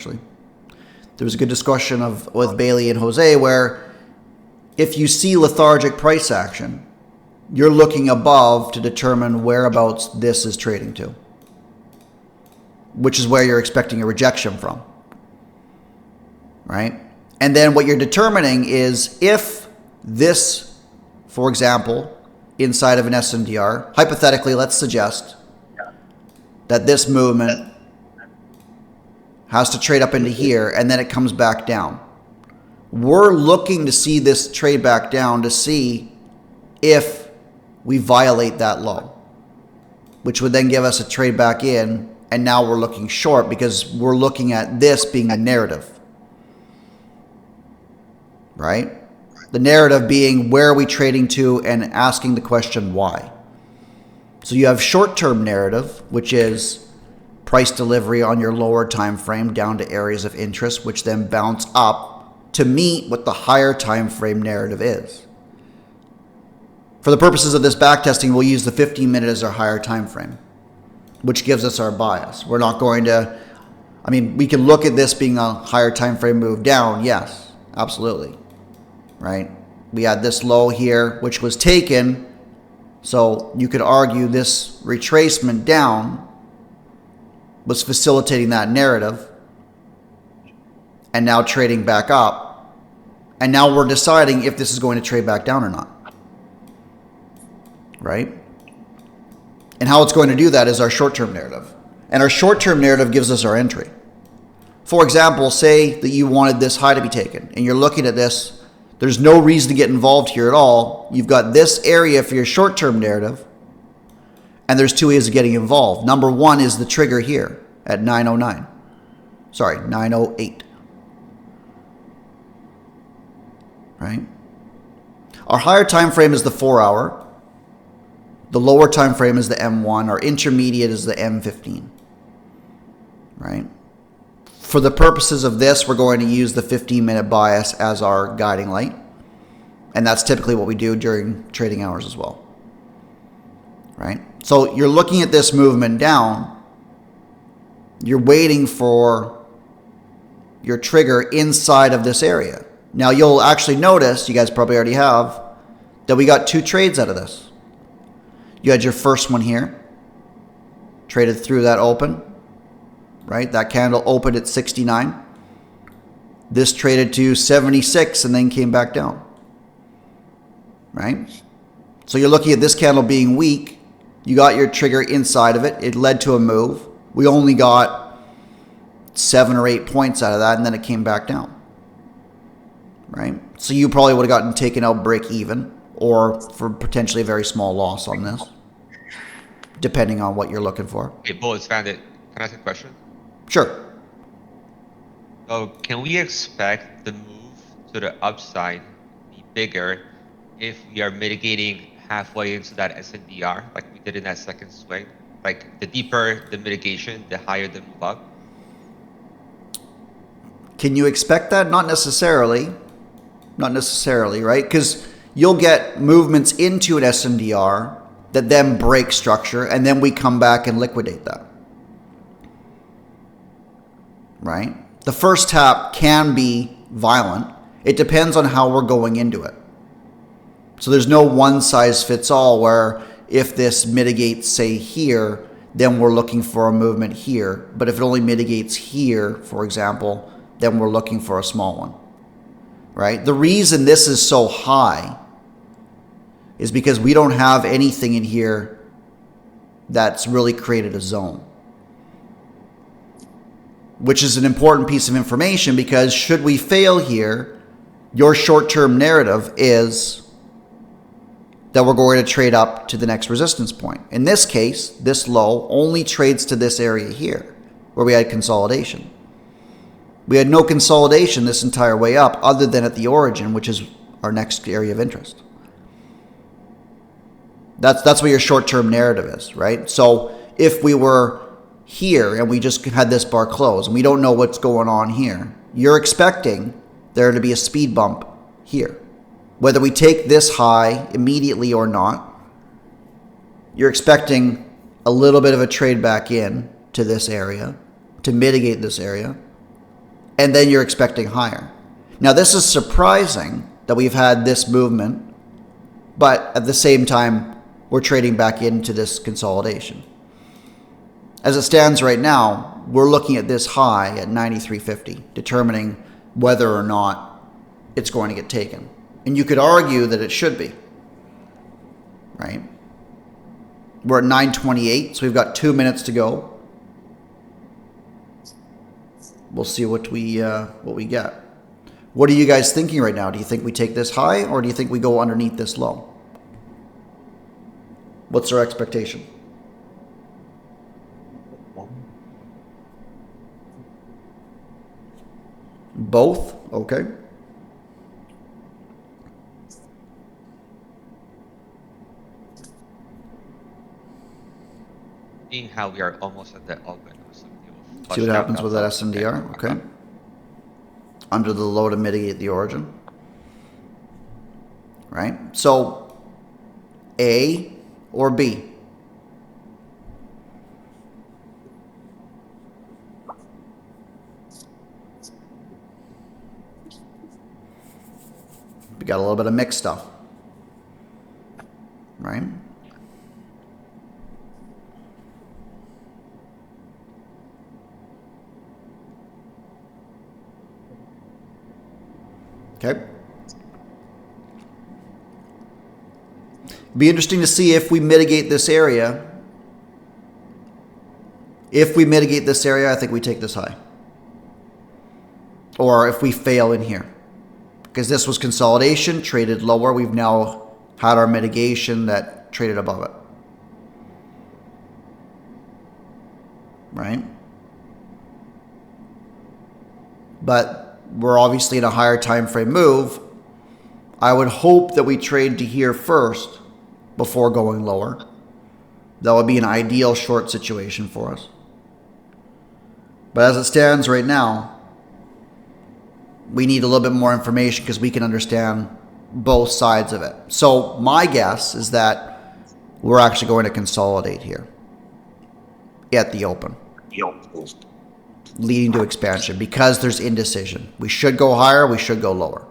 actually. There was a good discussion with Bailey and Jose where if you see lethargic price action, you're looking above to determine whereabouts this is trading to, which is where you're expecting a rejection from, right? And then what you're determining is if this, for example, inside of an SNDR, hypothetically, let's suggest that this movement has to trade up into here and then it comes back down. We're looking to see this trade back down to see if we violate that low, which would then give us a trade back in, and now we're looking short because we're looking at this being a narrative, right? The narrative being where are we trading to and asking the question why. So you have short-term narrative, which is price delivery on your lower time frame down to areas of interest, which then bounce up to meet what the higher time frame narrative is. For the purposes of this backtesting, we'll use the 15-minute as our higher time frame, which gives us our bias. We're not going to, I mean, we can look at this being a higher time frame move down. Yes, absolutely. Right? We had this low here, which was taken. So you could argue this retracement down was facilitating that narrative and now trading back up. And now we're deciding if this is going to trade back down or not. Right? And how it's going to do that is our short-term narrative. And our short-term narrative gives us our entry. For example, say that you wanted this high to be taken and you're looking at this. There's no reason to get involved here at all. You've got this area for your short-term narrative, and there's two ways of getting involved. Number one is the trigger here at 909. Sorry, 908. Right? Our higher time frame is the 4-hour. The lower time frame is the M1. Our intermediate is the M15. Right? For the purposes of this, we're going to use the 15-minute bias as our guiding light. And that's typically what we do during trading hours as well. Right? So you're looking at this movement down. You're waiting for your trigger inside of this area. Now you'll actually notice, you guys probably already have, that we got two trades out of this. You had your first one here, traded through that open. Right? That candle opened at 69. This traded to 76 and then came back down. Right? So you're looking at this candle being weak. You got your trigger inside of it. It led to a move. We only got 7 or 8 points out of that and then it came back down. Right? So you probably would have gotten taken out break even or for potentially a very small loss on this, depending on what you're looking for. Okay, Bullets found it. Can I ask a question? Sure. So can we expect the move to the upside be bigger if we are mitigating halfway into that SNDR like we did in that second swing? Like the deeper the mitigation, the higher the move up? Can you expect that? Not necessarily. Not necessarily, right? Because you'll get movements into an SNDR that then break structure and then we come back and liquidate that. Right? The first tap can be violent. It depends on how we're going into it. So there's no one size fits all where if this mitigates, say, here, then we're looking for a movement here. But if it only mitigates here, for example, then we're looking for a small one. Right? The reason this is so high is because we don't have anything in here that's really created a zone. Which is an important piece of information because should we fail here, your short-term narrative is that we're going to trade up to the next resistance point. In this case, this low only trades to this area here where we had consolidation. We had no consolidation this entire way up other than at the origin, which is our next area of interest. That's what your short-term narrative is, right? So if we were here and we just had this bar close and we don't know what's going on here, you're expecting there to be a speed bump here. Whether we take this high immediately or not, you're expecting a little bit of a trade back in to this area to mitigate this area. and then you're expecting higher. Now, this is surprising that we've had this movement, but at the same time, we're trading back into this consolidation. As it stands right now, we're looking at this high at 93.50, determining whether or not it's going to get taken. And you could argue that it should be, right? We're at 9:28, so we've got 2 minutes to go. We'll see what we get. What are you guys thinking right now? Do you think we take this high, or do you think we go underneath this low? What's our expectation? Both? Okay. Seeing how we are almost at the open. See what happens with that SNDR? Okay. Under the low to mitigate the origin. Right? So, A or B? We got a little bit of mixed stuff. Right? Okay. Be interesting to see if we mitigate this area. If we mitigate this area, I think we take this high. Or if we fail in here. Because this was consolidation, traded lower. We've now had our mitigation that traded above it. Right? But we're obviously in a higher time frame move. I would hope that we trade to here first before going lower. That would be an ideal short situation for us. But as it stands right now, we need a little bit more information because we can understand both sides of it. So my guess is that we're actually going to consolidate here at the open, leading to expansion because there's indecision. We should go higher, we should go lower.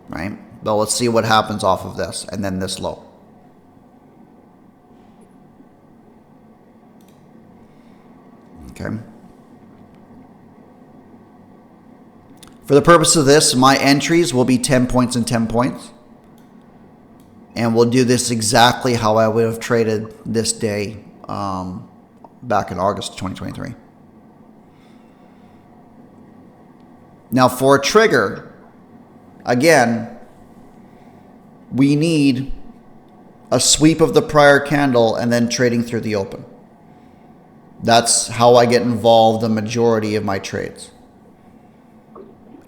Right? But let's see what happens off of this and then this low. Okay. For the purpose of this, my entries will be 10 points and 10 points. And we'll do this exactly how I would have traded this day back in August 2023. Now for a trigger, again, we need a sweep of the prior candle and then trading through the open. That's how I get involved the majority of my trades.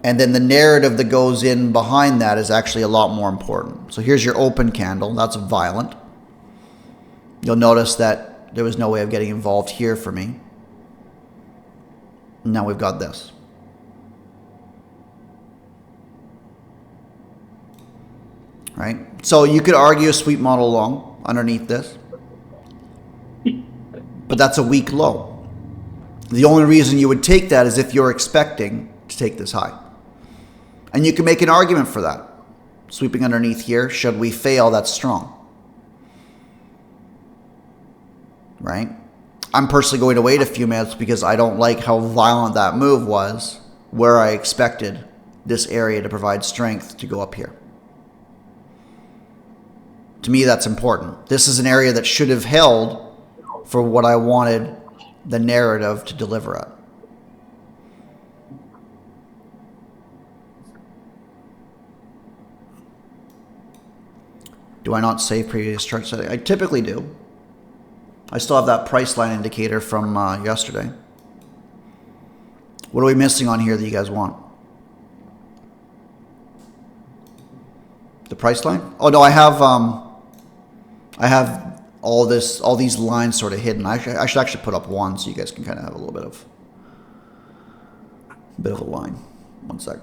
And then the narrative that goes in behind that is actually a lot more important. So here's your open candle. That's violent. You'll notice that there was no way of getting involved here for me. Now we've got this. Right? So you could argue a sweep model long underneath this. But that's a weak low. The only reason you would take that is if you're expecting to take this high. And you can make an argument for that. Sweeping underneath here, should we fail, that's strong. Right? I'm personally going to wait a few minutes because I don't like how violent that move was, where I expected this area to provide strength to go up here. To me, that's important. This is an area that should have held for what I wanted the narrative to deliver at. Do I not save previous chart setting? I typically do. I still have that price line indicator from yesterday. What are we missing on here that you guys want? The price line? Oh no, I have all these lines sort of hidden. I should actually put up one so you guys can kind of have a little bit of a line. One sec.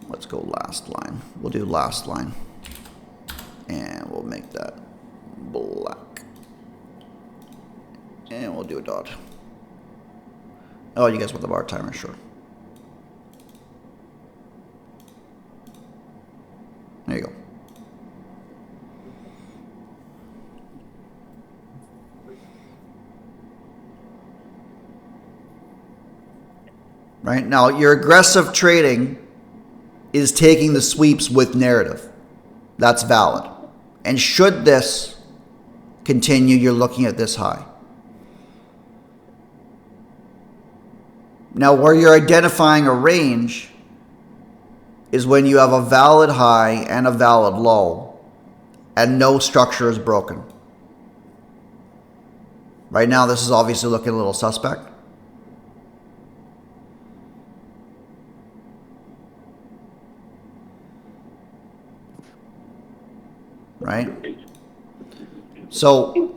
Let's go last line. We'll do last line. And we'll make that black. And we'll do a dot. Oh, you guys want the bar timer? Sure. There you go. Right now, your aggressive trading is taking the sweeps with narrative. That's valid. And should this continue, you're looking at this high. Now, where you're identifying a range is when you have a valid high and a valid low, and no structure is broken. Right now, this is obviously looking a little suspect. Right? So,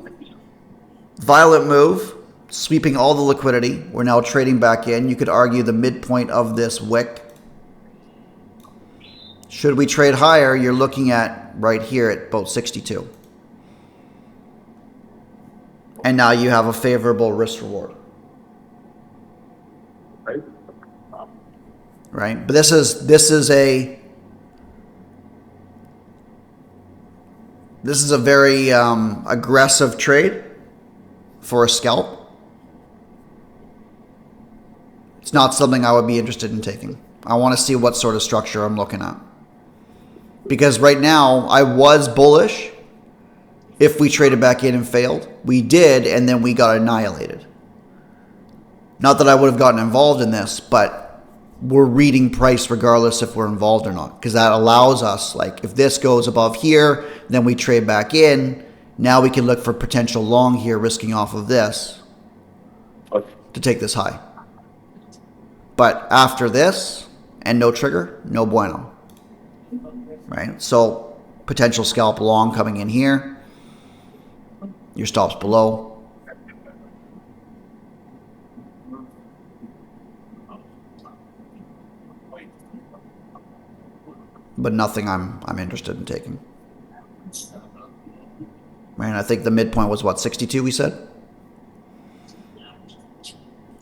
violent move, sweeping all the liquidity. We're now trading back in. You could argue the midpoint of this wick. Should we trade higher, you're looking at right here at about 62. And now you have a favorable risk reward. Right? But this is a very aggressive trade for a scalp. It's not something I would be interested in taking. I want to see what sort of structure I'm looking at. Because right now, I was bullish if we traded back in and failed. We did, and then we got annihilated. Not that I would have gotten involved in this, but we're reading price regardless if we're involved or not. Because that allows us, like, if this goes above here, then we trade back in. Now we can look for potential long here, risking off of this to take this high. But after this, and no trigger, no bueno. Right? So, potential scalp long coming in here. Your stops below. But nothing I'm interested in taking. Right? I think the midpoint was what, 62 we said?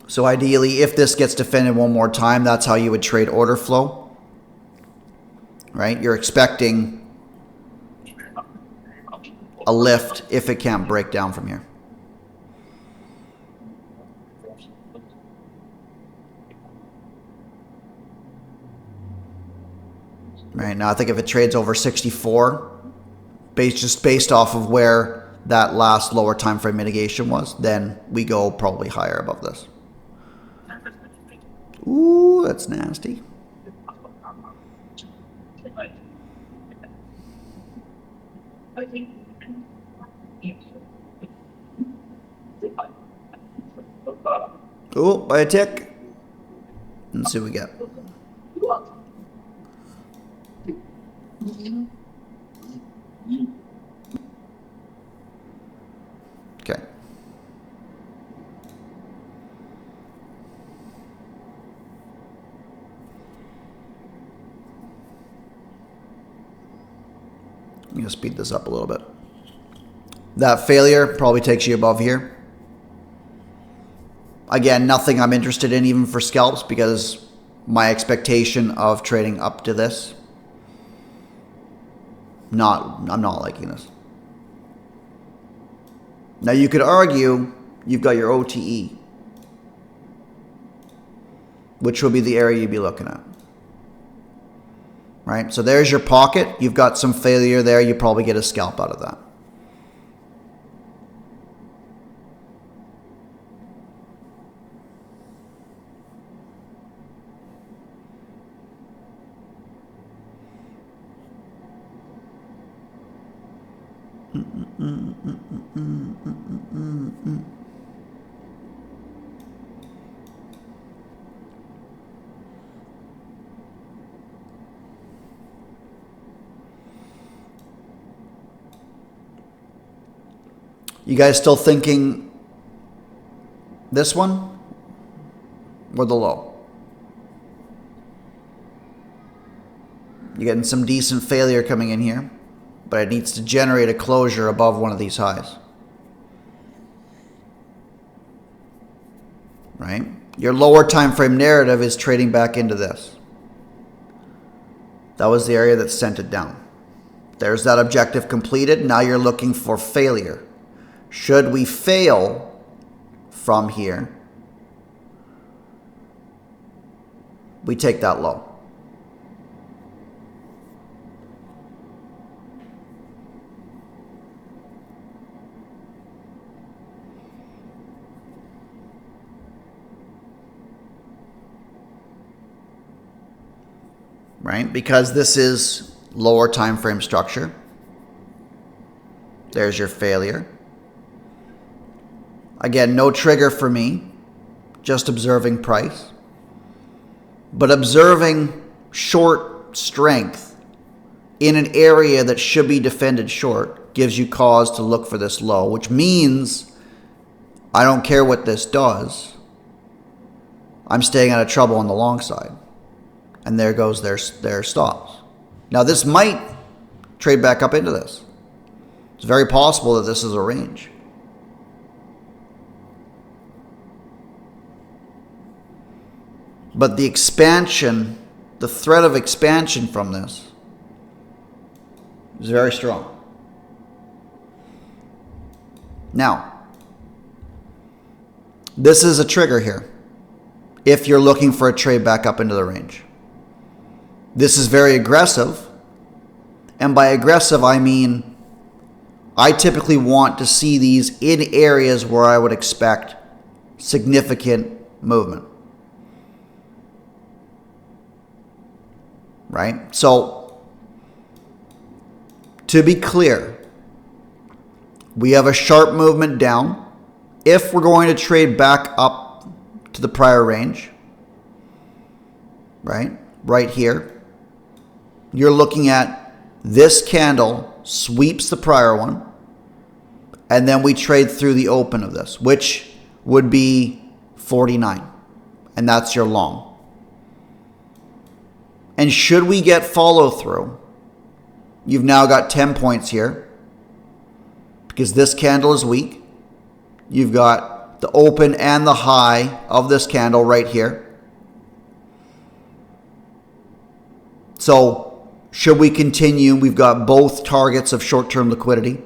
So ideally, if this gets defended one more time, that's how you would trade order flow. Right? You're expecting a lift if it can't break down from here. Right? Now I think if it trades over 64, just based off of where that last lower time frame mitigation was, then we go probably higher above this. Ooh, that's nasty. Oh, by a tick. Let's see what we get. Okay. I'm going to speed this up a little bit. That failure probably takes you above here. Again, nothing I'm interested in even for scalps because my expectation of trading up to this. I'm not liking this. Now you could argue you've got your OTE, which will be the area you'd be looking at. Right? So there's your pocket. You've got some failure there. You probably get a scalp out of that. You guys still thinking this one or the low? You're getting some decent failure coming in here, but it needs to generate a closure above one of these highs. right? Your lower time frame narrative is trading back into this. That was the area that sent it down. There's that objective completed. Now you're looking for failure. Should we fail from here, we take that low. Right? Because this is lower time frame structure. There's your failure. Again, no trigger for me, just observing price. But observing short strength in an area that should be defended short gives you cause to look for this low, which means I don't care what this does. I'm staying out of trouble on the long side. And there goes their stops. Now this might trade back up into this. It's very possible that this is a range. But the expansion, the threat of expansion from this is very strong. Now, this is a trigger here if you're looking for a trade back up into the range. This is very aggressive. And by aggressive, I mean I typically want to see these in areas where I would expect significant movement. Right? So, to be clear, we have a sharp movement down. If we're going to trade back up to the prior range, right here, you're looking at this candle sweeps the prior one, and then we trade through the open of this, which would be 49, and that's your long. And should we get follow through, you've now got 10 points here because this candle is weak. You've got the open and the high of this candle right here. So should we continue? We've got both targets of short-term liquidity.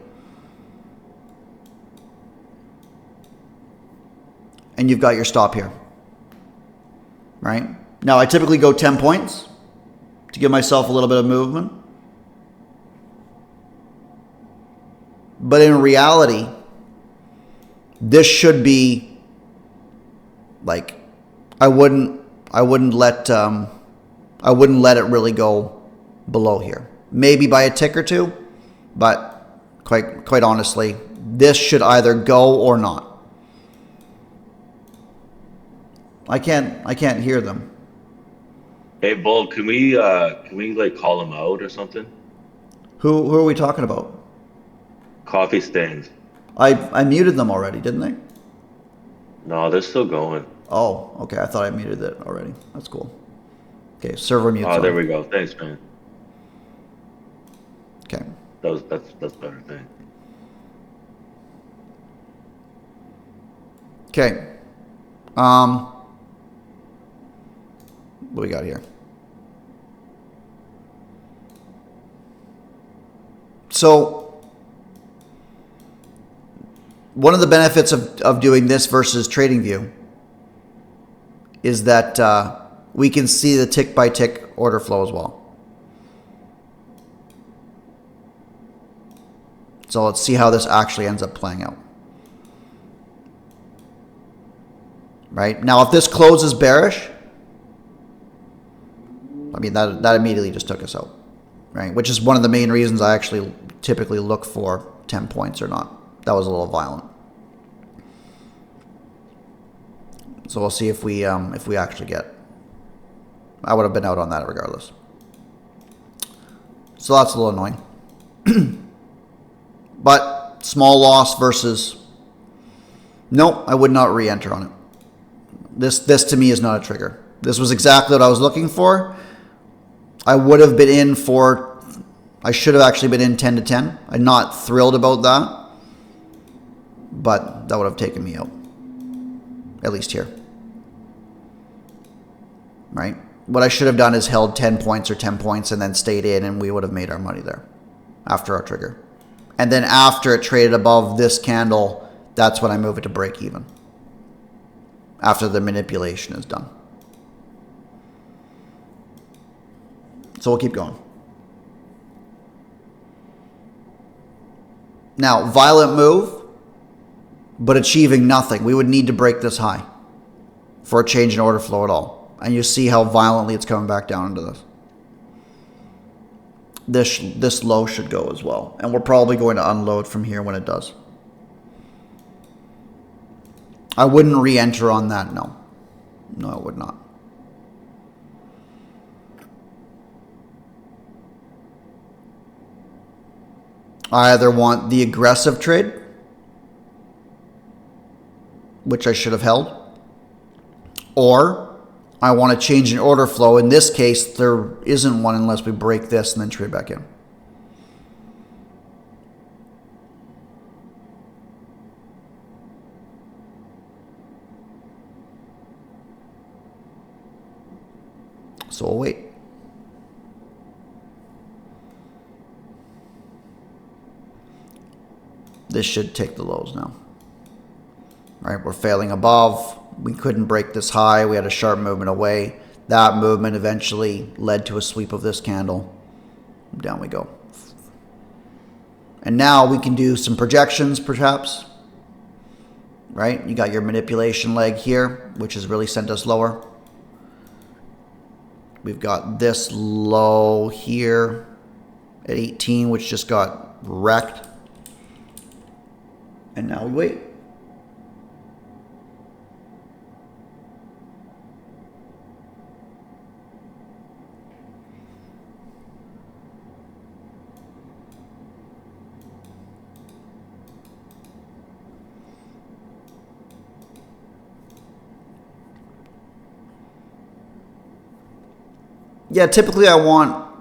And you've got your stop here. Right? Now, I typically go 10 points to give myself a little bit of movement. But in reality, this should be like I wouldn't let it really go below here. Maybe by a tick or two, but quite honestly, this should either go or not. I can't hear them. Hey, Bull, can we like call him out or something? Who are we talking about? Coffee stains. I muted them already, didn't they? No, they're still going. Oh, okay. I thought I muted it already. That's cool. Okay, server mute. Oh, there we go. Thanks, man. Okay. That's better thing. Okay. What we got here? So, one of the benefits of doing this versus TradingView is that we can see the tick by tick order flow as well. So let's see how this actually ends up playing out. Right? Now, if this closes bearish, I mean, that immediately just took us out. Right? Which is one of the main reasons I actually typically look for 10 points or not. That was a little violent. So we'll see if we actually get. I would have been out on that regardless. So that's a little annoying. But small loss versus no, I would not re-enter on it. This to me is not a trigger. This was exactly what I was looking for. I would have been in for, I should have actually been in 10 to 10. I'm not thrilled about that, but that would have taken me out, at least here. right? What I should have done is held 10 points or 10 points and then stayed in, and we would have made our money there after our trigger. And then after it traded above this candle, that's when I move it to break even. After the manipulation is done. So we'll keep going. Now, violent move, but achieving nothing. We would need to break this high for a change in order flow at all. And you see how violently it's coming back down into this. This low should go as well. And we're probably going to unload from here when it does. I wouldn't re-enter on that, no. No, I would not. I either want the aggressive trade, which I should have held, or I want to change an order flow. In this case, there isn't one unless we break this and then trade back in. So we'll wait. This should take the lows now. Right, we're failing above. We couldn't break this high. We had a sharp movement away. That movement eventually led to a sweep of this candle. Down we go. And now we can do some projections, perhaps. Right, you got your manipulation leg here, which has really sent us lower. We've got this low here at 18, which just got wrecked. And now we wait. Yeah, typically I want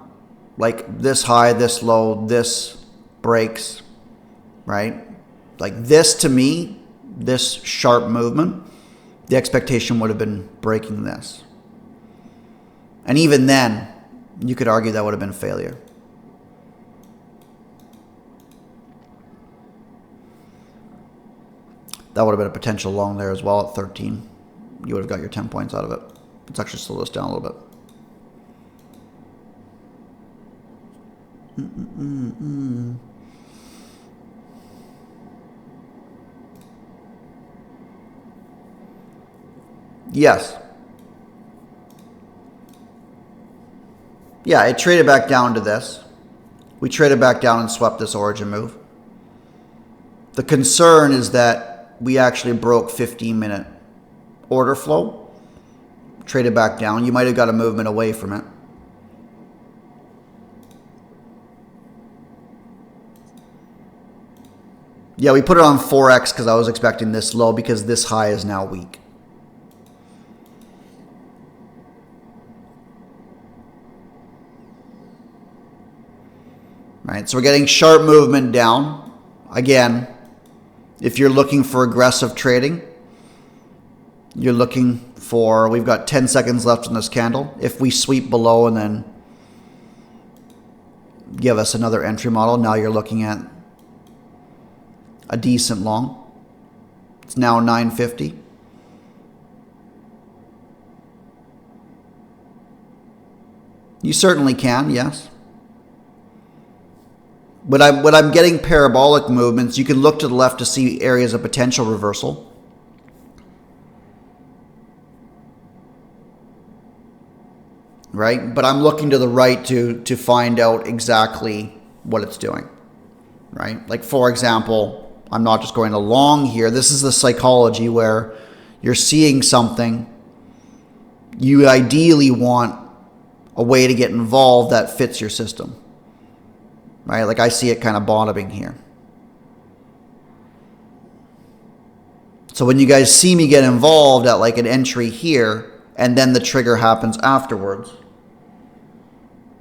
like this high, this low, this breaks, right? Like this to me, this sharp movement, the expectation would have been breaking this. And even then, you could argue that would have been failure. That would have been a potential long there as well at 13. You would have got your 10 points out of it. Let's actually slow this down a little bit. Yes. Yeah, it traded back down to this. We traded back down and swept this origin move. The concern is that we actually broke 15-minute order flow. Traded back down. You might have got a movement away from it. Yeah, we put it on 4x because I was expecting this low because this high is now weak. Right, so we're getting sharp movement down. Again, if you're looking for aggressive trading, you're looking for, we've got 10 seconds left in this candle. If we sweep below and then give us another entry model, now you're looking at a decent long. It's now 950. You certainly can, yes. When I'm getting parabolic movements, you can look to the left to see areas of potential reversal. Right? But I'm looking to the right to find out exactly what it's doing. Right? Like, for example, I'm not just going along here. This is the psychology where you're seeing something. You ideally want a way to get involved that fits your system. Right? Like I see it kind of bottoming here. So when you guys see me get involved at like an entry here and then the trigger happens afterwards,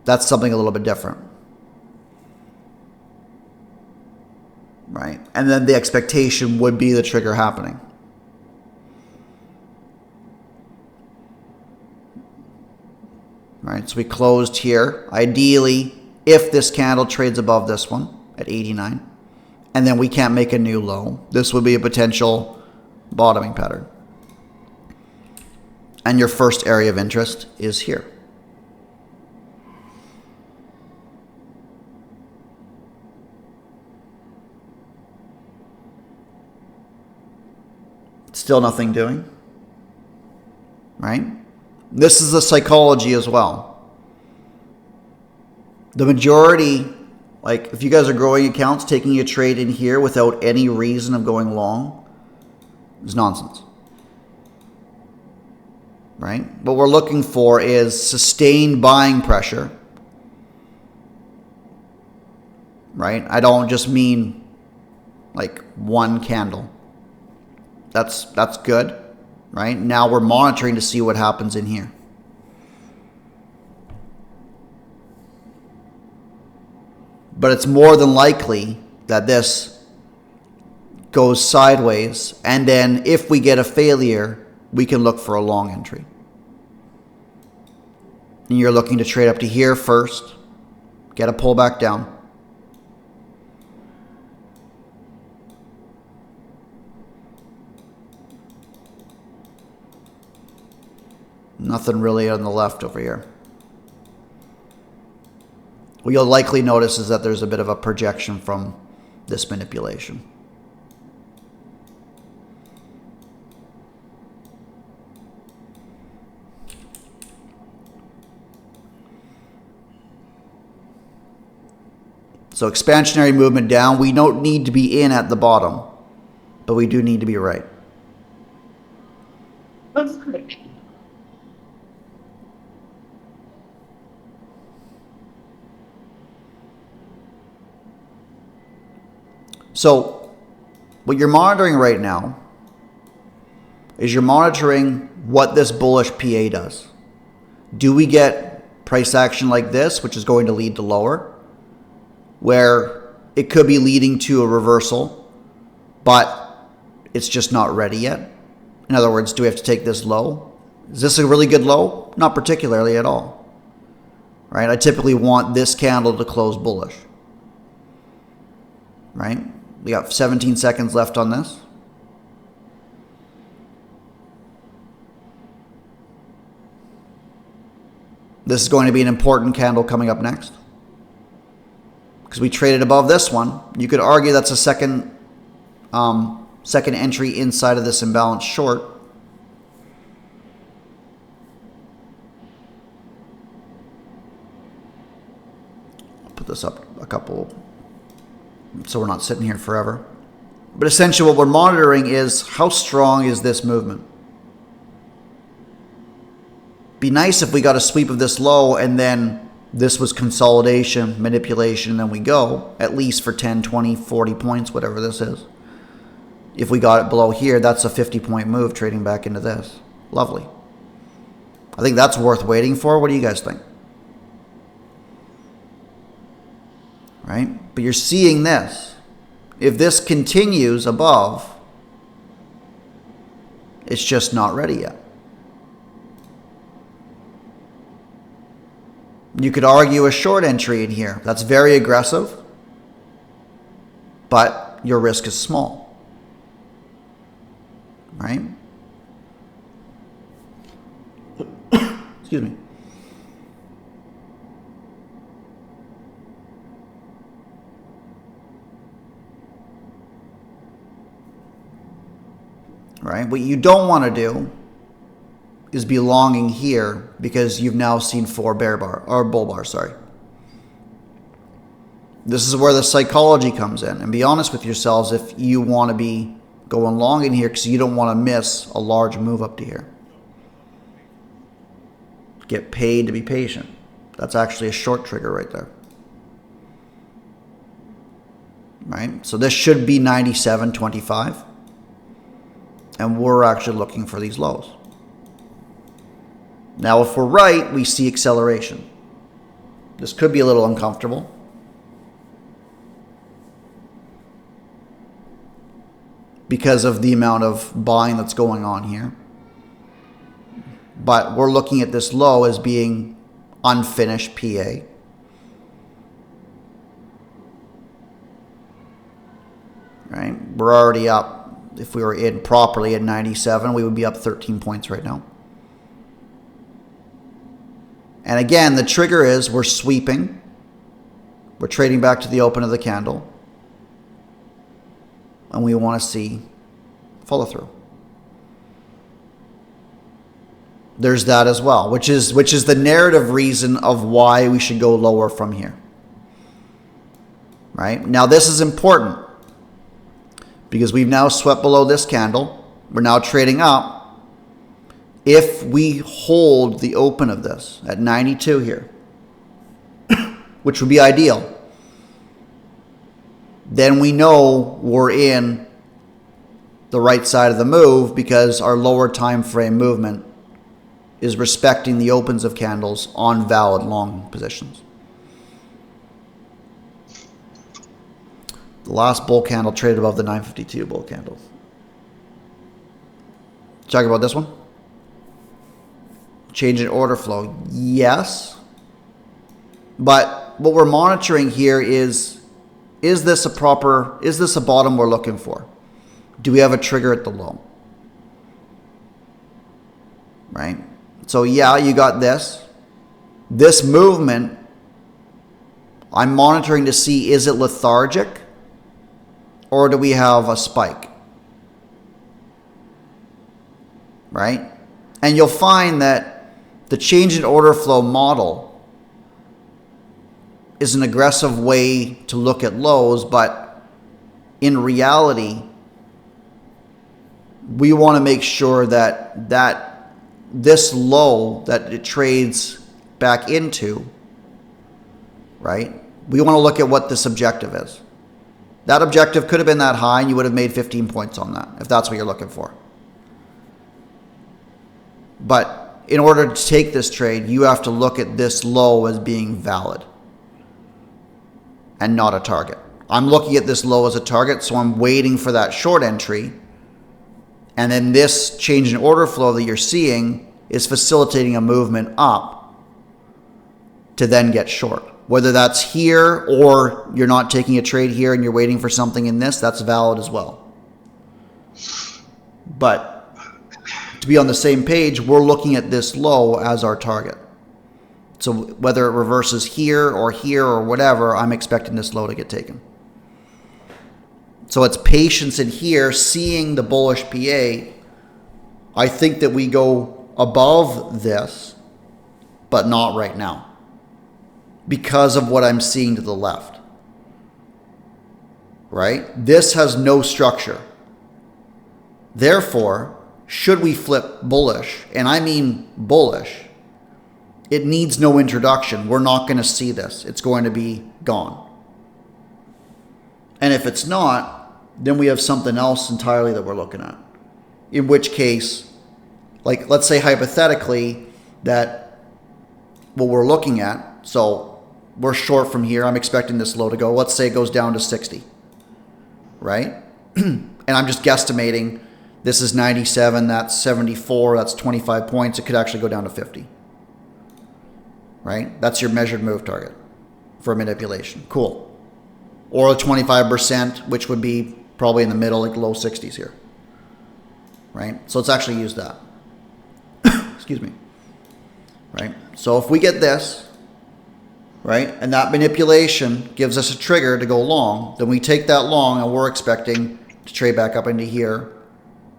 that's something a little bit different. Right? And then the expectation would be the trigger happening. right? So we closed here. Ideally, if this candle trades above this one at 89, and then we can't make a new low, this would be a potential bottoming pattern. And your first area of interest is here. Still nothing doing, right? This is the psychology as well. The majority, like if you guys are growing accounts, taking a trade in here without any reason of going long is nonsense, right? What we're looking for is sustained buying pressure, right? I don't just mean like one candle. That's good, right? Now we're monitoring to see what happens in here. But it's more than likely that this goes sideways, and then if we get a failure, we can look for a long entry. And you're looking to trade up to here first, get a pullback down. Nothing really on the left over here. What you'll likely notice is that there's a bit of a projection from this manipulation. So expansionary movement down. We don't need to be in at the bottom, but we do need to be right. That's correct. So what you're monitoring right now is you're monitoring what this bullish PA does. Do we get price action like this, which is going to lead to lower, where it could be leading to a reversal, but it's just not ready yet? In other words, do we have to take this low? Is this a really good low? Not particularly at all, right? I typically want this candle to close bullish, right? We got 17 seconds left on this. This is going to be an important candle coming up next, because we traded above this one. You could argue that's a second entry inside of this imbalance short. I'll put this up a couple so we're not sitting here forever. But essentially what we're monitoring is how strong is this movement. Be nice if we got a sweep of this low and then this was consolidation, manipulation, and then we go at least for 10, 20, 40 points, whatever this is. If we got it below here, that's a 50-point move trading back into this. Lovely. I think that's worth waiting for. What do you guys think? Right? But you're seeing this. If this continues above, it's just not ready yet. You could argue a short entry in here. That's very aggressive, but your risk is small. Right? Excuse me. Right? What you don't want to do is be longing here because you've now seen 4 bear bar or bull bars, sorry. This is where the psychology comes in. And be honest with yourselves if you want to be going long in here because you don't want to miss a large move up to here. Get paid to be patient. That's actually a short trigger right there. Right? So this should be 97.25. And we're actually looking for these lows. Now, if we're right, we see acceleration. This could be a little uncomfortable. Because of the amount of buying that's going on here. But we're looking at this low as being unfinished PA. Right? We're already up. If we were in properly at 97, we would be up 13 points right now. And again, the trigger is we're sweeping. We're trading back to the open of the candle. And we want to see follow through. There's that as well, which is the narrative reason of why we should go lower from here. Right? Now this is important because we've now swept below this candle. We're now trading up. If we hold the open of this at 92 here, which would be ideal, then we know we're in the right side of the move because our lower time frame movement is respecting the opens of candles on valid long positions. The last bull candle traded above the 952 bull candle. Talk about this one. Change in order flow. Yes. But what we're monitoring here is this a bottom we're looking for? Do we have a trigger at the low? Right? So yeah, you got this. This movement, I'm monitoring to see, is it lethargic? Or do we have a spike? Right? And you'll find that the change in order flow model is an aggressive way to look at lows, but in reality, we want to make sure that this low that it trades back into, right? We want to look at what this objective is. That objective could have been that high and you would have made 15 points on that, if that's what you're looking for. But in order to take this trade, you have to look at this low as being valid and not a target. I'm looking at this low as a target, so I'm waiting for that short entry. And then this change in order flow that you're seeing is facilitating a movement up to then get short. Whether that's here or you're not taking a trade here and you're waiting for something in this, that's valid as well. But to be on the same page, we're looking at this low as our target. So whether it reverses here or whatever, I'm expecting this low to get taken. So it's patience in here, seeing the bullish PA. I think that we go above this, but not right now, because of what I'm seeing to the left. Right? This has no structure. Therefore, should we flip bullish, and I mean bullish, it needs no introduction. We're not going to see this. It's going to be gone. And if it's not, then we have something else entirely that we're looking at. In which case, like let's say hypothetically that what we're looking at, so we're short from here. I'm expecting this low to go. Let's say it goes down to 60, right? And I'm just guesstimating. This is 97, that's 74, that's 25 points. It could actually go down to 50, right? That's your measured move target for manipulation. Cool. Or a 25%, which would be probably in the middle, like low 60s here, right? So let's actually use that. Excuse me, right? So if we get this, right, and that manipulation gives us a trigger to go long, then we take that long and we're expecting to trade back up into here,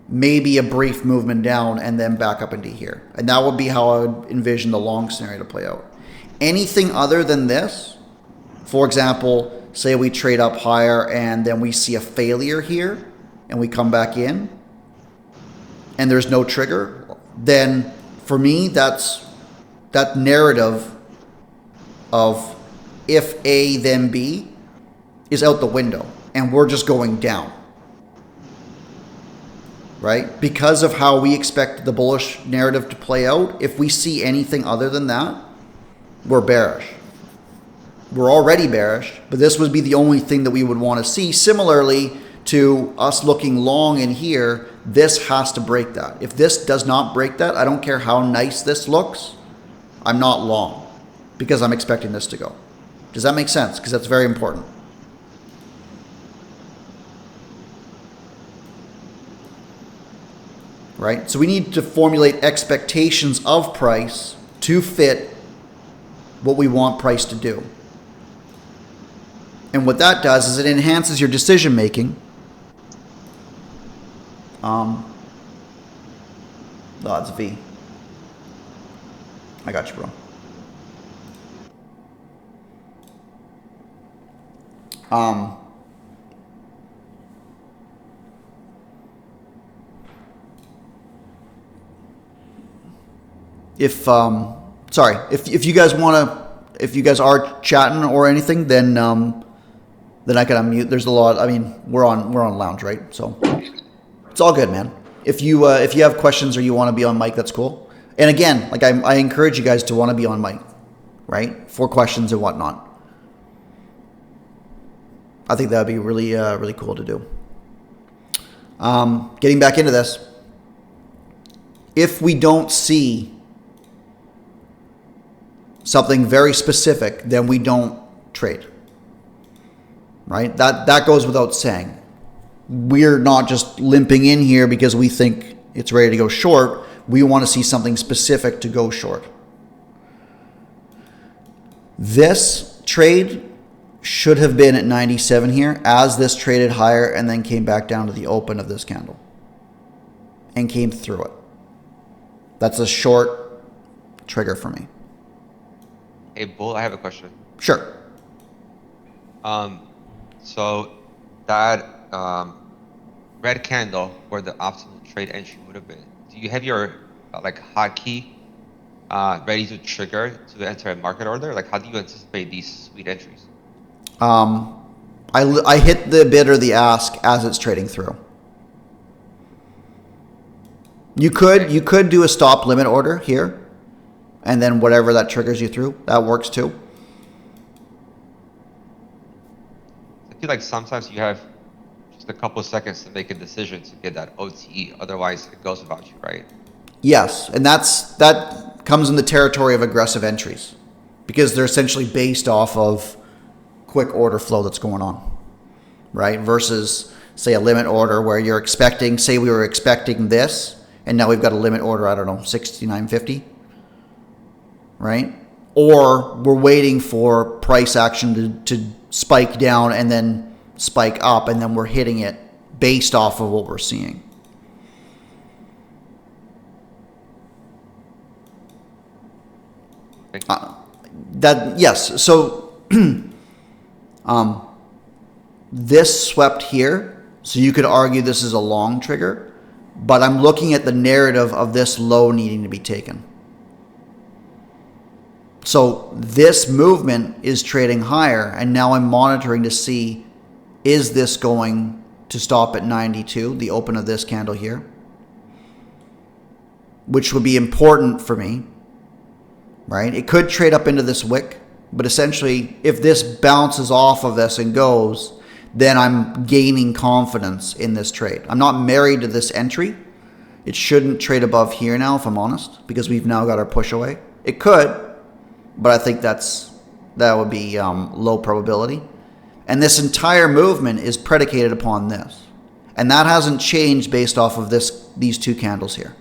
maybe a brief movement down and then back up into here. And that would be how I would envision the long scenario to play out. Anything other than this, for example, say we trade up higher and then we see a failure here and we come back in and there's no trigger, then for me, that narrative of if A then B is out the window and we're just going down. Right? Because of how we expect the bullish narrative to play out, if we see anything other than that, we're bearish. We're already bearish, but this would be the only thing that we would want to see. Similarly to us looking long in here, this has to break that. If this does not break that, I don't care how nice this looks, I'm not long. because I'm expecting this to go. Does that make sense? Because that's very important. Right? So we need to formulate expectations of price to fit what we want price to do. And what that does is it enhances your decision making. Oh, it's V. I got you, bro. If you guys want to, if you guys are chatting or anything, then I can unmute. There's a lot. I mean, we're on lounge, right? So it's all good, man. If you have questions or you want to be on mic, that's cool. And again, like I encourage you guys to want to be on mic, right? For questions and whatnot. I think that would be really really cool to do. Getting back into this, if we don't see something very specific, then we don't trade. Right? That goes without saying. We're not just limping in here because we think it's ready to go short. We want to see something specific to go short. This trade should have been at 97 here as this traded higher and then came back down to the open of this candle and came through it. That's a short trigger for me. Hey, Bull, I have a question. Sure. So that red candle where the optimal trade entry would have been, do you have your like hotkey ready to trigger to enter a market order? Like, how do you anticipate these sweet entries? I hit the bid or the ask as it's trading through. You could do a stop limit order here, and then whatever that triggers you through, that works too. I feel like sometimes you have just a couple of seconds to make a decision to get that OTE. Otherwise, it goes without you, right? Yes, and that comes in the territory of aggressive entries because they're essentially based off of quick order flow that's going on, right? Versus, say, a limit order where you're expecting, say we were expecting this, and now we've got a limit order, I don't know, 69.50, right? Or we're waiting for price action to spike down and then spike up, and then we're hitting it based off of what we're seeing. Yes. So this swept here, so you could argue this is a long trigger, but I'm looking at the narrative of this low needing to be taken. So this movement is trading higher, and now I'm monitoring to see, is this going to stop at 92, the open of this candle here, which would be important for me, right? It could trade up into this wick, but essentially if this bounces off of this and goes, then I'm gaining confidence in this trade. I'm not married to this entry. It shouldn't trade above here now, if I'm honest, because we've now got our push away. It could, but I think that would be low probability. And this entire movement is predicated upon this. And that hasn't changed based off of these two candles here.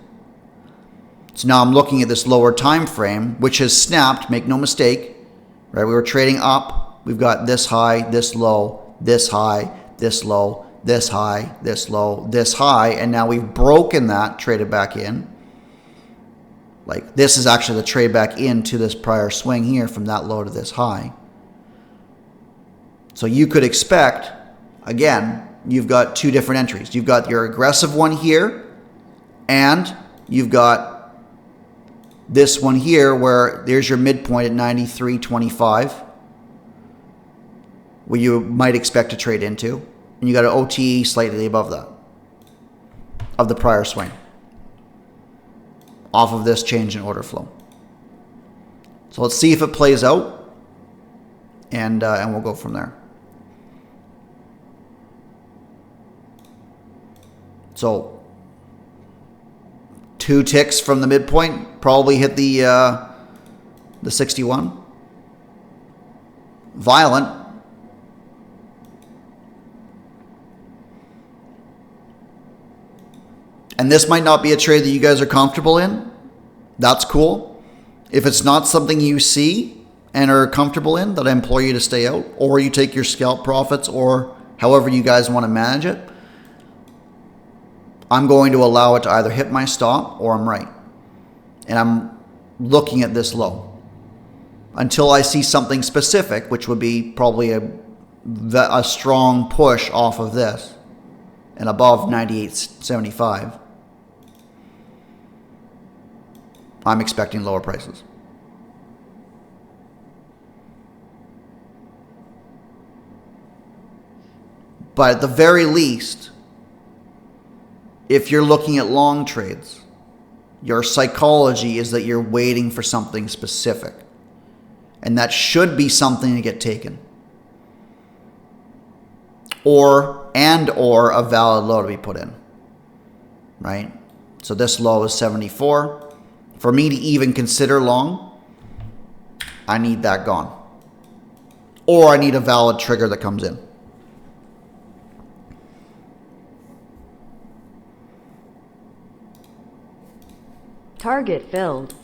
So now I'm looking at this lower time frame, which has snapped, make no mistake. Right? We were trading up. We've got this high, this low, this high, this low, this high, this low, this high, and now we've broken that, traded back in. Like, this is actually the trade back into this prior swing here from that low to this high. So you could expect, again, you've got two different entries. You've got your aggressive one here, and you've got this one here where there's your midpoint at 93.25, where you might expect to trade into. And you got an OTE slightly above that, of the prior swing, off of this change in order flow. So let's see if it plays out, and we'll go from there. So 2 ticks from the midpoint, probably hit the 61. violent. And this might not be a trade that you guys are comfortable in. That's cool. If it's not something you see and are comfortable in, that I implore you to stay out, or you take your scalp profits, or however you guys want to manage it. I'm going to allow it to either hit my stop or I'm right. And I'm looking at this low until I see something specific, which would be probably a strong push off of this and above 98.75. I'm expecting lower prices. But at the very least, if you're looking at long trades, your psychology is that you're waiting for something specific. And that should be something to get taken. Or a valid low to be put in. Right? So this low is 74. For me to even consider long, I need that gone. Or I need a valid trigger that comes in. Target filled.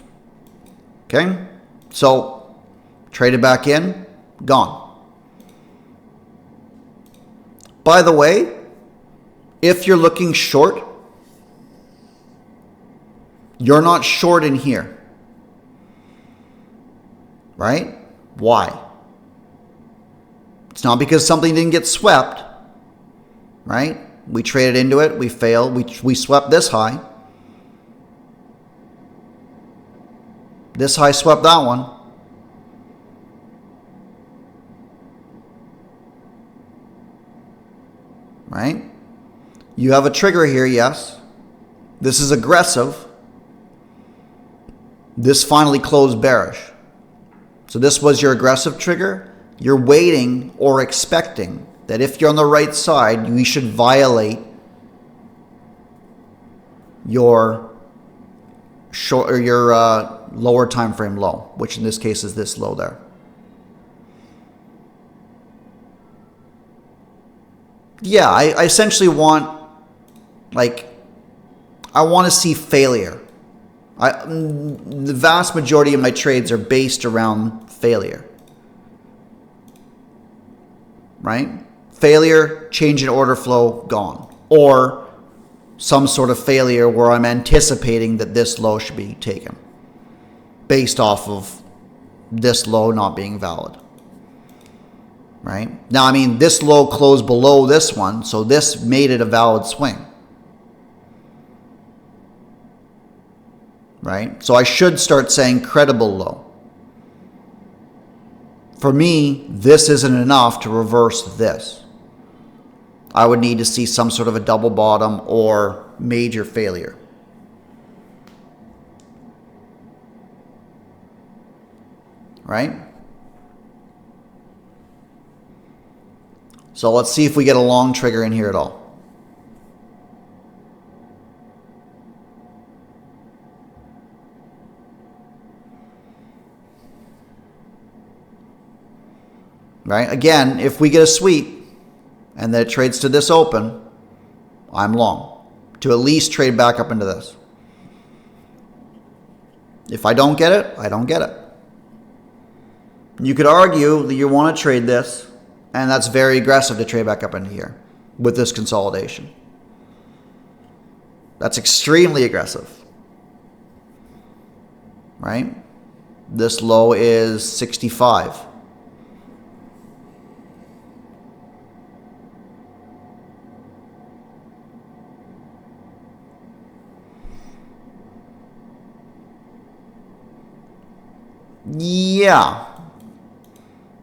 Okay? So, traded back in, gone. By the way, if you're looking short, you're not short in here. Right? Why? It's not because something didn't get swept. Right? We traded into it, we failed, we swept this high. This high swept that one. Right? You have a trigger here, yes. This is aggressive. This finally closed bearish. So this was your aggressive trigger. You're waiting or expecting that if you're on the right side, you should violate your short or your lower time frame low, which in this case is this low there. Yeah, I essentially want, I want to see failure. The vast majority of my trades are based around failure. Right? Failure, change in order flow, gone. Or some sort of failure where I'm anticipating that this low should be taken based off of this low not being valid. Right? Now, I mean, this low closed below this one, so this made it a valid swing. Right? So I should start saying credible low. For me, this isn't enough to reverse this. I would need to see some sort of a double bottom or major failure. Right? So let's see if we get a long trigger in here at all. Right? Again, if we get a sweep and then it trades to this open, I'm long. To at least trade back up into this. If I don't get it, I don't get it. You could argue that you want to trade this, and that's very aggressive to trade back up into here with this consolidation. That's extremely aggressive. Right? This low is 65.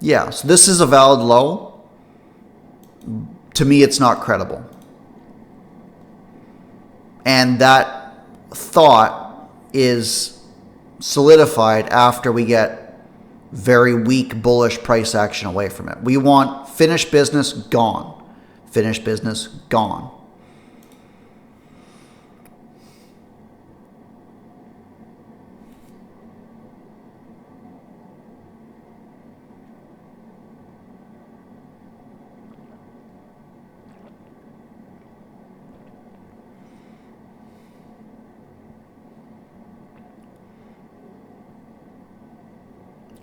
Yeah, so this is a valid low. To me, it's not credible. And that thought is solidified after we get very weak bullish price action away from it. We want finished business gone. Finished business gone.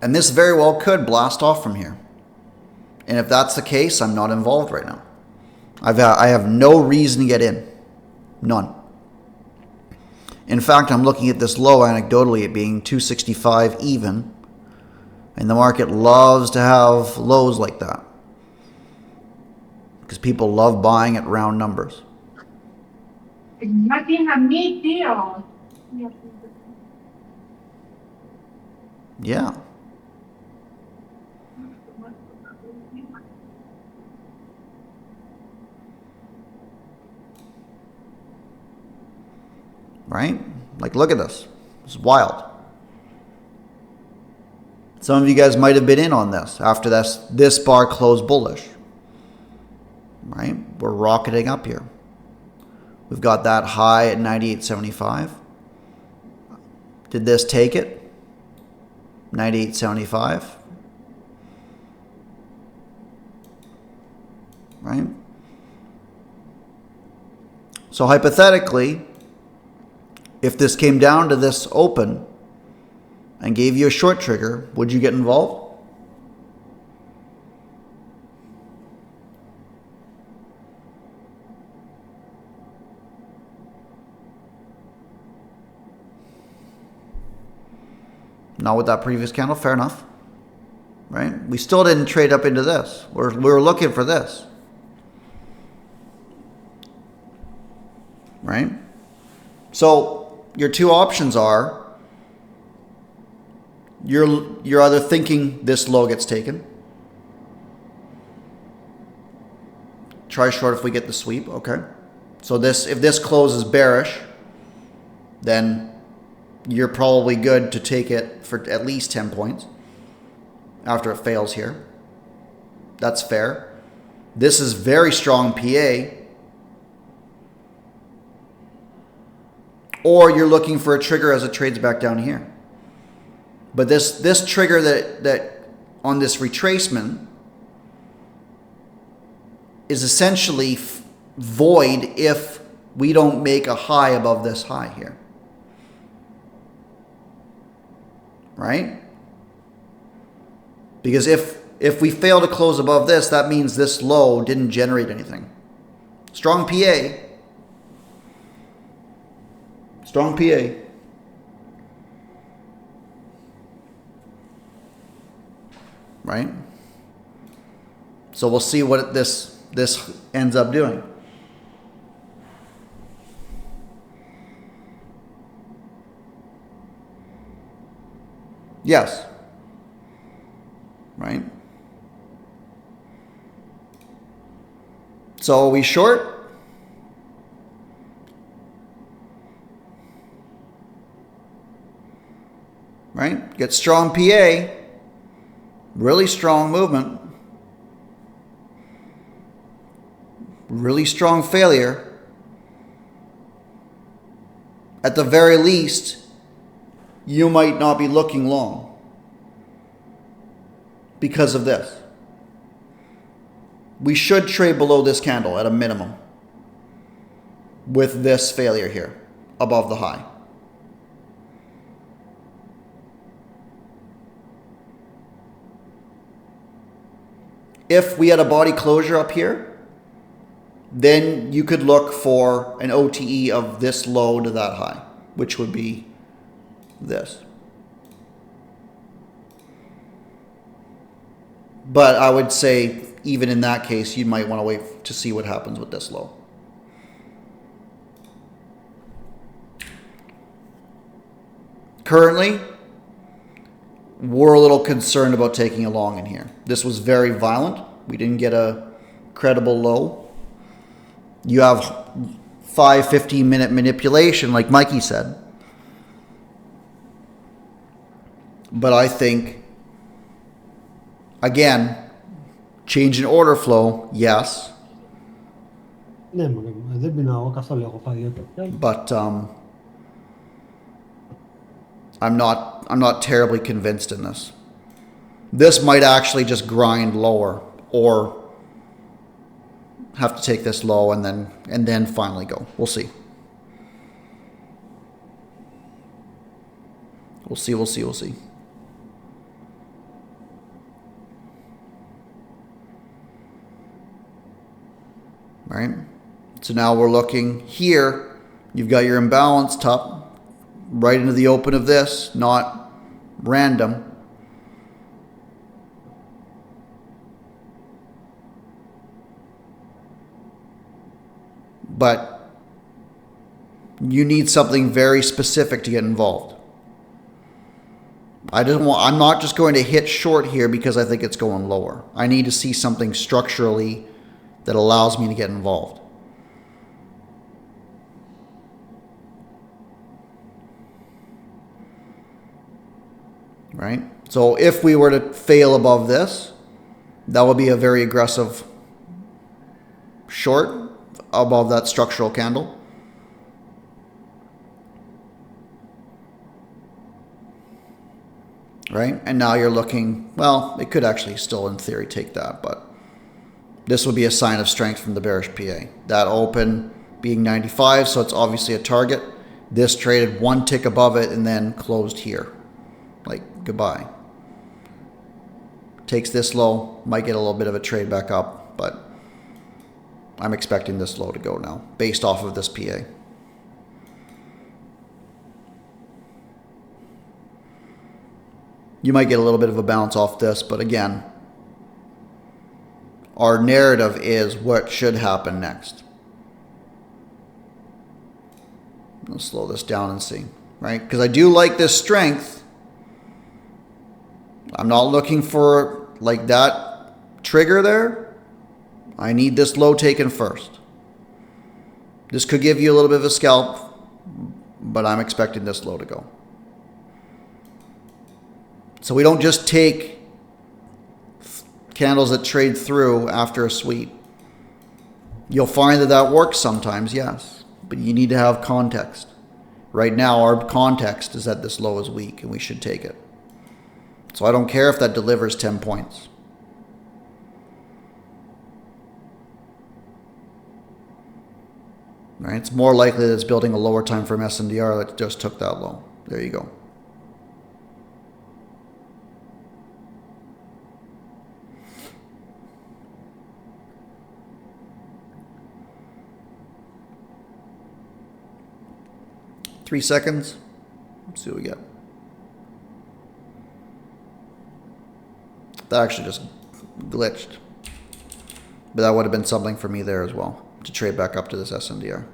And this very well could blast off from here. And if that's the case, I'm not involved right now. I have no reason to get in. None. In fact, I'm looking at this low anecdotally at being 265 even. And the market loves to have lows like that. Because people love buying at round numbers. Nothing a me, tío. Yeah. Right? Like, look at this. It's wild. Some of you guys might have been in on this after this bar closed bullish. Right? We're rocketing up here. We've got that high at 98.75. Did this take it? 98.75. Right? So hypothetically, if this came down to this open and gave you a short trigger, would you get involved? Not with that previous candle, fair enough. Right? We still didn't trade up into this. We were looking for this. Right? So your two options are you're either thinking this low gets taken. Try short if we get the sweep, okay. So if this closes bearish, then you're probably good to take it for at least 10 points after it fails here. That's fair. This is very strong PA. Or you're looking for a trigger as it trades back down here. But this trigger that on this retracement is essentially void if we don't make a high above this high here. Right? Because if we fail to close above this, that means this low didn't generate anything. Strong PA. Strong PA. Right? So we'll see what this ends up doing. Yes. Right? So are we short? Right? Get strong PA. Really strong movement. Really strong failure. At the very least, you might not be looking long because of this. We should trade below this candle at a minimum with this failure here above the high. If we had a body closure up here, then you could look for an OTE of this low to that high, which would be this. But I would say even in that case, you might want to wait to see what happens with this low. Currently, we're a little concerned about taking a long in here. This was very violent. We didn't get a credible low. You have 15 minute manipulation like Mikey said. But I think, again, change in order flow, yes. But I'm not terribly convinced in this. This might actually just grind lower or have to take this low and then finally go. We'll see. We'll see. right? So now we're looking here. You've got your imbalance top right into the open of this, not random. But you need something very specific to get involved. I'm not just going to hit short here because I think it's going lower. I need to see something structurally that allows me to get involved. Right? So if we were to fail above this, that would be a very aggressive short above that structural candle. Right? And now you're looking, well, it could actually still in theory take that, but this would be a sign of strength from the bearish PA. That open being 95, so it's obviously a target. This traded one tick above it and then closed here. Like, goodbye. Takes this low, might get a little bit of a trade back up, but I'm expecting this low to go now, based off of this PA. You might get a little bit of a bounce off this, but again, our narrative is what should happen next. Let's slow this down and see, right? Because I do like this strength. I'm not looking for like that trigger there. I need this low taken first. This could give you a little bit of a scalp, but I'm expecting this low to go. So we don't just take candles that trade through after a sweep. You'll find that that works sometimes, yes, but you need to have context. Right now, our context is that this low is weak and we should take it. So I don't care if that delivers 10 points. Right? It's more likely that it's building a lower time frame SNDR that just took that low. There you go. Three seconds. Let's see what we get. That actually just glitched. But that would have been something for me there as well, to trade back up to this SNDR.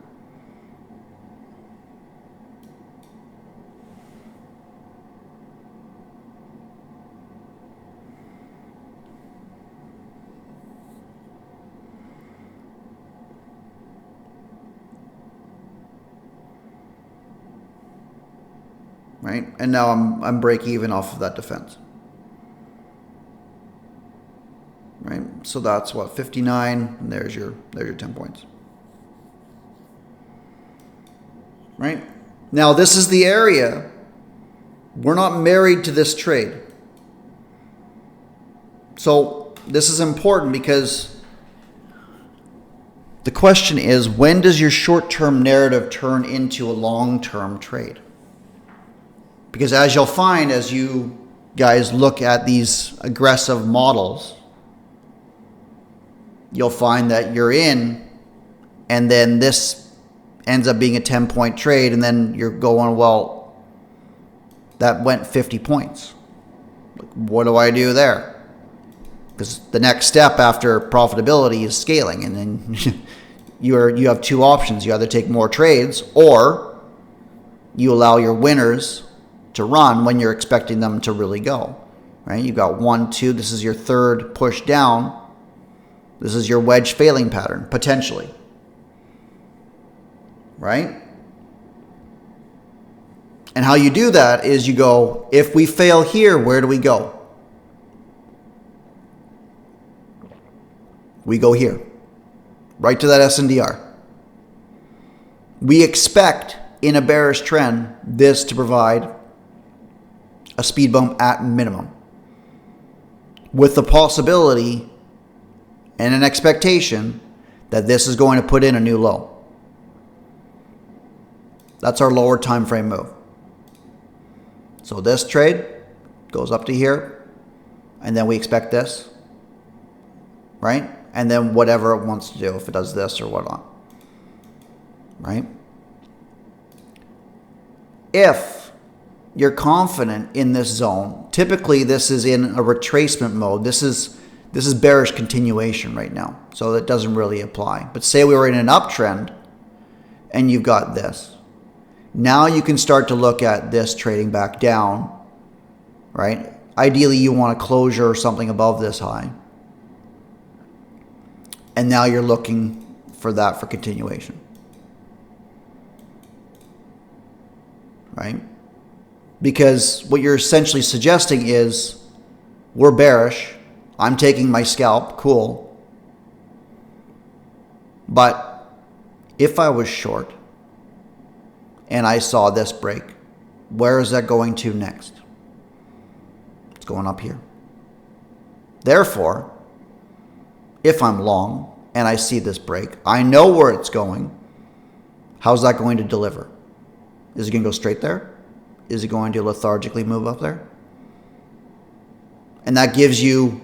Right? And now I'm break even off of that defense. Right? So that's what, 59, and there's your 10 points. Right? Now this is the area. We're not married to this trade. So this is important because the question is, when does your short-term narrative turn into a long-term trade? Because as you'll find, as you guys look at these aggressive models, you'll find that you're in, and then this ends up being a 10-point trade, and then you're going, well, that went 50 points. What do I do there? Because the next step after profitability is scaling, and then you have two options. You either take more trades, or you allow your winners to run when you're expecting them to really go. Right? You've got 1, 2. This is your third push down. This is your wedge failing pattern, potentially. Right? And how you do that is you go, if we fail here, where do we go? We go here. Right to that SNDR. We expect, in a bearish trend, this to provide a speed bump at minimum, with the possibility and an expectation that this is going to put in a new low. That's our lower time frame move. So this trade goes up to here, and then we expect this, right? And then whatever it wants to do, if it does this or whatnot, right? If you're confident in this zone, typically this is in a retracement mode. This is bearish continuation right now, so that doesn't really apply. But say we were in an uptrend and you've got this. Now you can start to look at this trading back down, right? Ideally, you want a closure or something above this high. And now you're looking for that for continuation. Right? Because what you're essentially suggesting is we're bearish. I'm taking my scalp. Cool. But if I was short and I saw this break, where is that going to next? It's going up here. Therefore, if I'm long and I see this break, I know where it's going. How's that going to deliver? Is it going to go straight there? Is it going to lethargically move up there? And that gives you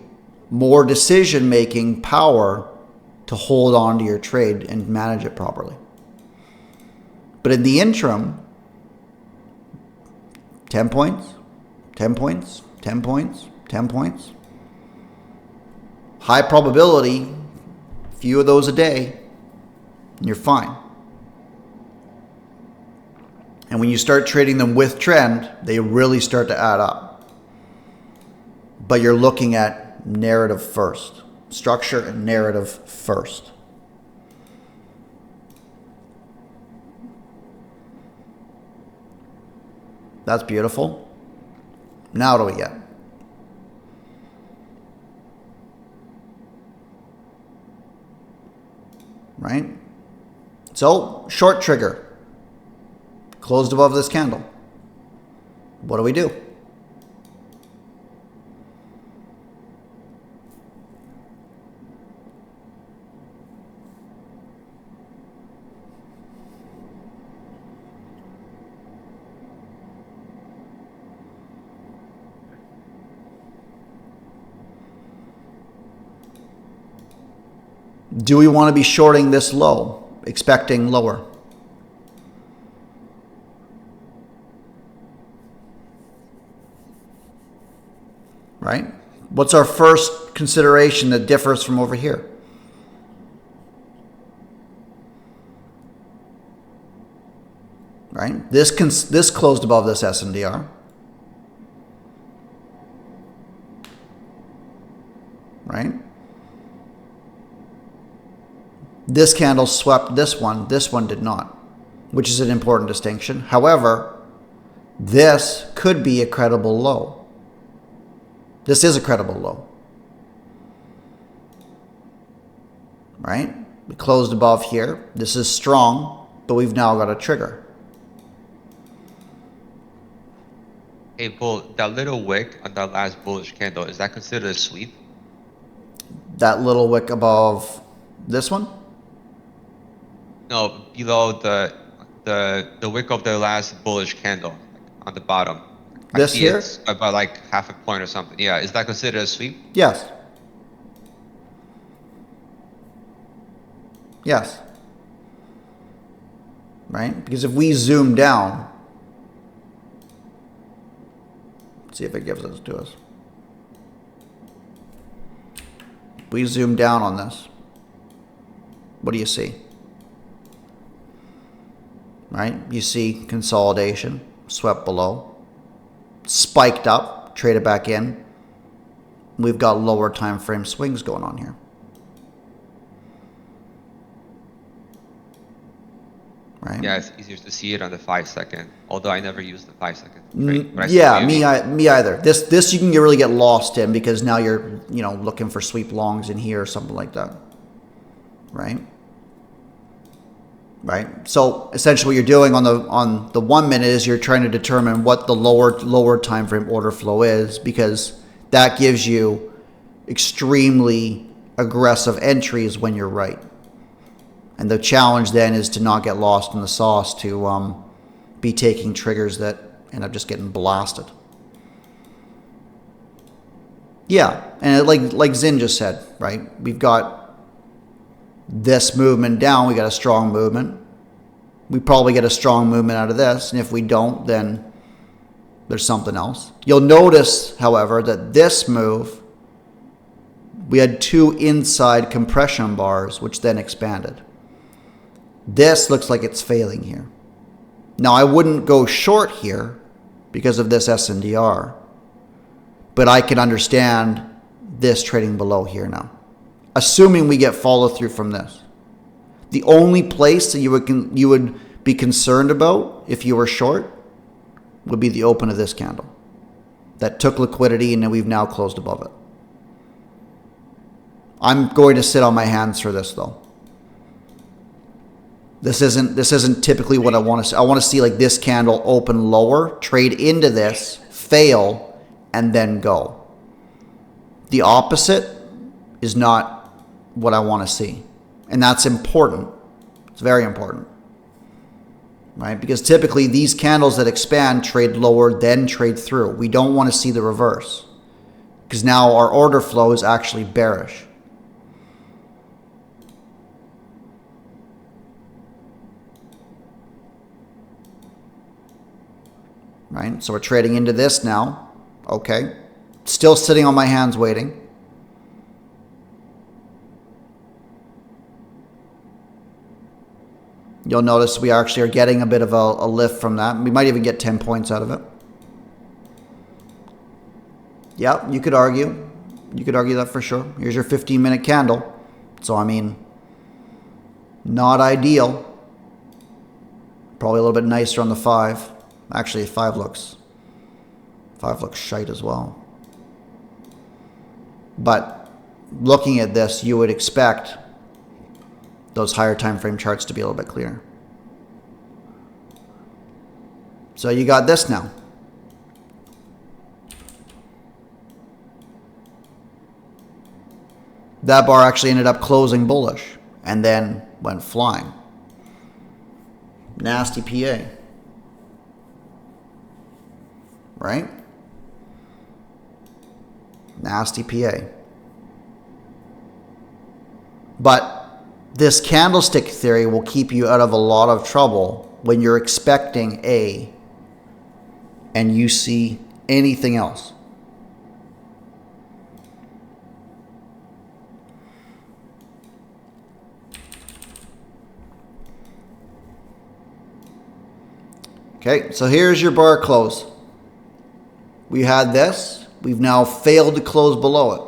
more decision-making power to hold on to your trade and manage it properly. But in the interim, 10 points, 10 points, 10 points, 10 points. High probability, few of those a day, and you're fine. And when you start trading them with trend, they really start to add up. But you're looking at narrative first. Structure and narrative first. That's beautiful. Now what do we get? Right? So, short trigger. Closed above this candle. What do we do? Do we want to be shorting this low, expecting lower? Right? What's our first consideration that differs from over here? Right? This closed above this SNDR. Right? This candle swept this one did not, which is an important distinction. However, this could be a credible low. This is a credible low. Right? We closed above here. This is strong, but we've now got a trigger. Hey, Bull, that little wick on that last bullish candle, is that considered a sweep? That little wick above this one? No, below the wick of the last bullish candle on the bottom. This I see here? it's about like half a point or something. Yeah, is that considered a sweep? Yes. Yes. Right? Because if we zoom down, let's see if it gives it to us. We zoom down on this. What do you see? Right? You see consolidation, swept below, spiked up, traded back in. We've got lower time frame swings going on here. Right? Yeah, it's easier to see it on the 5-second. Although I never use the 5-second. Yeah, me either. This you can really get lost in because now you're looking for sweep longs in here or something like that. Right? Right. So essentially, what you're doing on the 1 minute is you're trying to determine what the lower time frame order flow is, because that gives you extremely aggressive entries when you're right. And the challenge then is to not get lost in the sauce, to be taking triggers that end up just getting blasted. Yeah, and like Zin just said, right? We've got this movement down, we got a strong movement. We probably get a strong movement out of this. And if we don't, then there's something else. You'll notice, however, that this move, we had 2 inside compression bars, which then expanded. This looks like it's failing here. Now, I wouldn't go short here because of this SNDR, but I can understand this trading below here now, assuming we get follow through from this. The only place that you would be concerned about if you were short would be the open of this candle that took liquidity and then we've now closed above it. I'm going to sit on my hands for this though. This isn't typically what I want to see. I want to see like this candle open lower, trade into this, fail, and then go. The opposite is not what I want to see. And that's important. It's very important. Right? Because typically these candles that expand trade lower, then trade through. We don't want to see the reverse. Because now our order flow is actually bearish. Right? So we're trading into this now. Okay. Still sitting on my hands waiting. You'll notice we actually are getting a bit of a lift from that. We might even get 10 points out of it. Yeah, you could argue. You could argue that for sure. Here's your 15-minute candle. So, I mean, not ideal. Probably a little bit nicer on the 5. Actually, 5 looks shite as well. But looking at this, you would expect those higher time frame charts to be a little bit clearer. So you got this now. That bar actually ended up closing bullish and then went flying. Nasty PA. Right? Nasty PA. But this candlestick theory will keep you out of a lot of trouble when you're expecting A and you see anything else. Okay, so here's your bar close. We had this. We've now failed to close below it.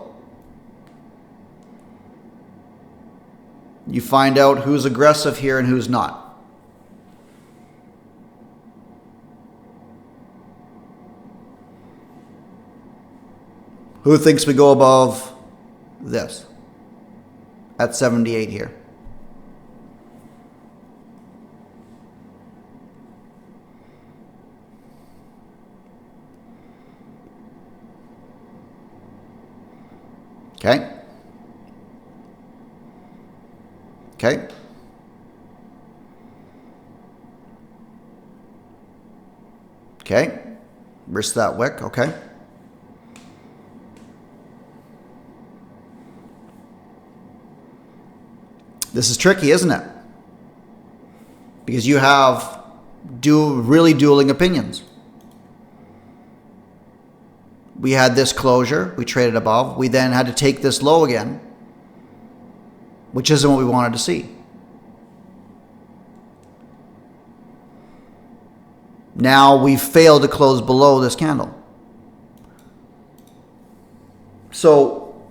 You find out who's aggressive here and who's not. Who thinks we go above this at 78 here? Okay. Okay. Okay. Risk that wick. Okay. This is tricky, isn't it? Because you have really dueling opinions. We had this closure. We traded above. We then had to take this low again, which isn't what we wanted to see. Now we've failed to close below this candle. So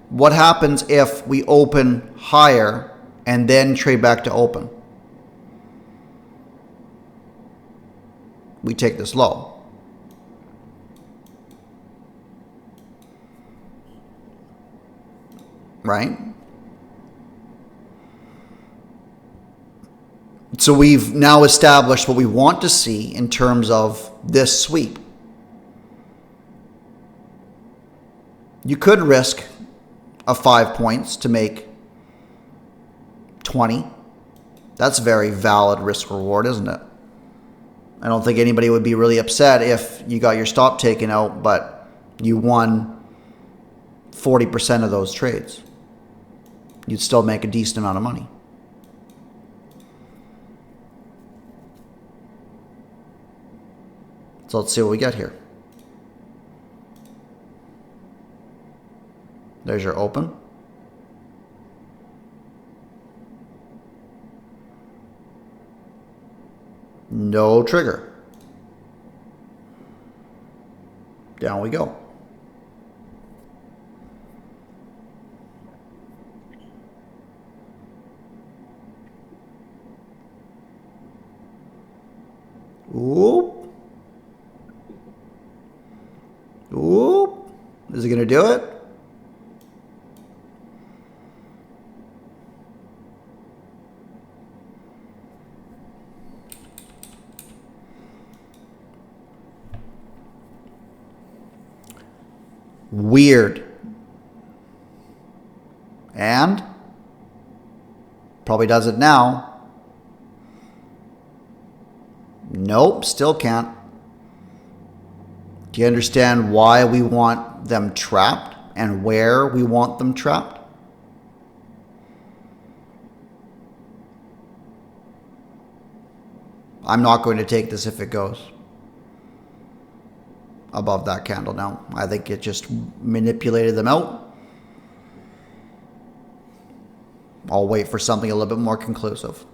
what happens if we open higher and then trade back to open? We take this low. Right? So we've now established what we want to see in terms of this sweep. You could risk a 5 points to make 20. That's very valid risk reward, isn't it? I don't think anybody would be really upset if you got your stop taken out, but you won 40% of those trades. you'd still make a decent amount of money. So let's see what we get here. There's your open. No trigger. Down we go. Oop. Oop. Is it going to do it? Weird. And probably does it now. Nope, still can't. Do you understand why we want them trapped and where we want them trapped? I'm not going to take this if it goes above that candle now. I think it just manipulated them out. I'll wait for something a little bit more conclusive.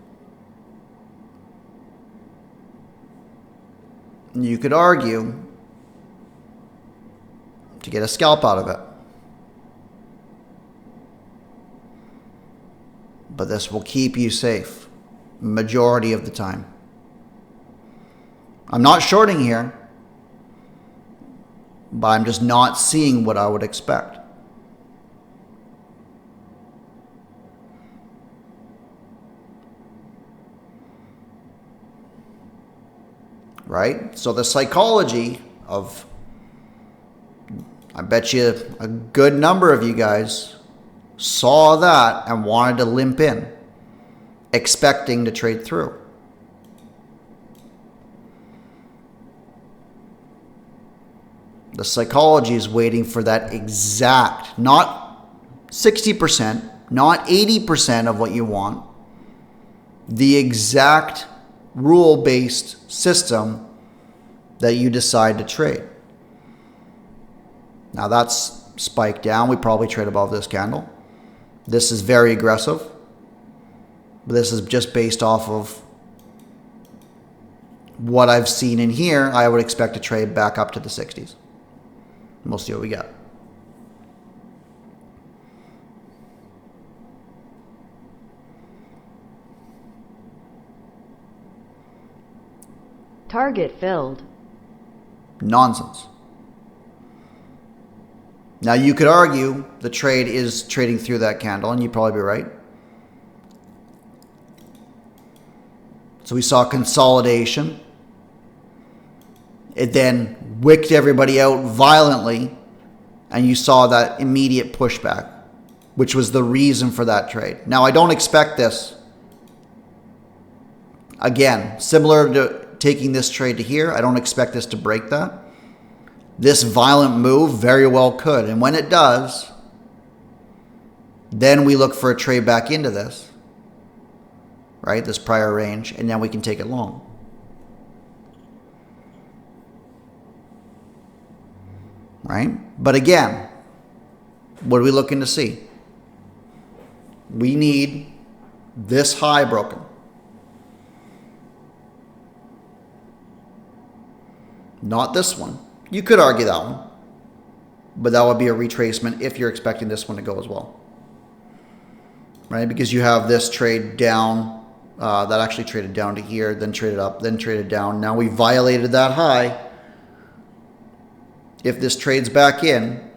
You could argue to get a scalp out of it. But this will keep you safe majority of the time. I'm not shorting here, but I'm just not seeing what I would expect. Right? So the psychology of, I bet you a good number of you guys saw that and wanted to limp in, expecting to trade through. The psychology is waiting for that exact, not 60%, not 80% of what you want, the exact rule-based system that you decide to trade. Now that's spiked down. We probably trade above this candle. This is very aggressive, but this is just based off of what I've seen in here. I would expect to trade back up to the 60s. We'll see what we got. Target filled. Nonsense. Now you could argue the trade is trading through that candle, and you'd probably be right. So we saw consolidation. It then wicked everybody out violently, and you saw that immediate pushback, which was the reason for that trade. Now, I don't expect this. Again, similar to taking this trade to here, I don't expect this to break that. This violent move very well could, and when it does, then we look for a trade back into this, right? This prior range, and then we can take it long. Right? But again, what are we looking to see? We need this high broken. Not this one. You could argue that one, but that would be a retracement if you're expecting this one to go as well. Right? Because you have this trade down, that actually traded down to here, then traded up, then traded down. Now we violated that high. If this trades back in,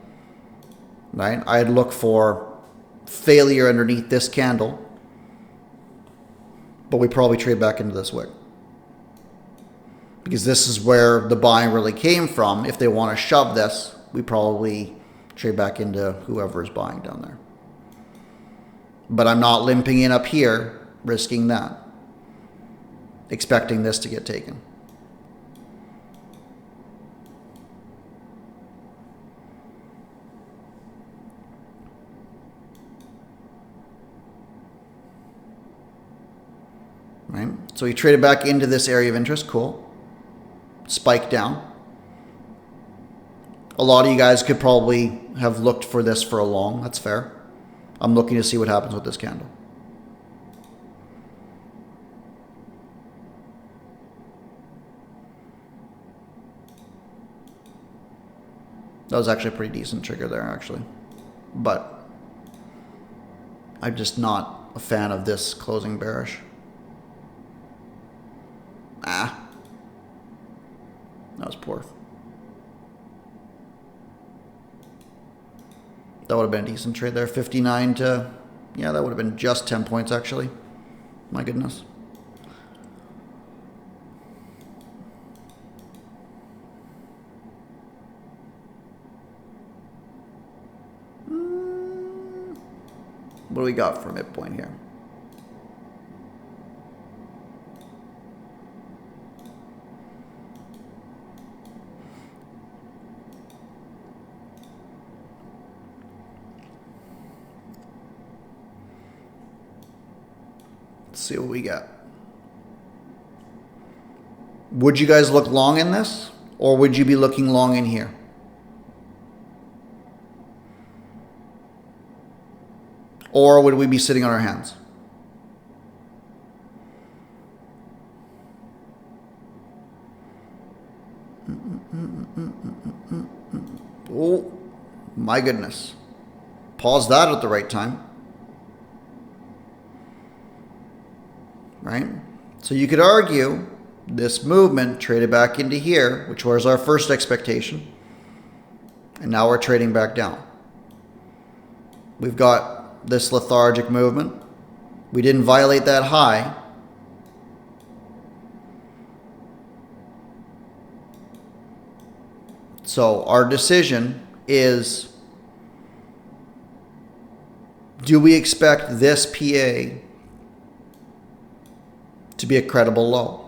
right, I'd look for failure underneath this candle, but we probably trade back into this wick. Because this is where the buying really came from. If they want to shove this, we probably trade back into whoever is buying down there. But I'm not limping in up here, risking that, expecting this to get taken. right? So he traded back into this area of interest. Cool. Spike down. A lot of you guys could probably have looked for this for a long. That's fair. I'm looking to see what happens with this candle. That was actually a pretty decent trigger there, actually. But I'm just not a fan of this closing bearish. That was poor. That would have been a decent trade there. 59 to... Yeah, that would have been just 10 points, actually. My goodness. What do we got for midpoint here? Let's see what we got. Would you guys look long in this? Or would you be looking long in here? Or would we be sitting on our hands? Oh, my goodness. Pause that at the right time. Right? So you could argue this movement traded back into here, which was our first expectation. And now we're trading back down. We've got this lethargic movement. We didn't violate that high. So our decision is, do we expect this PA to be a credible low?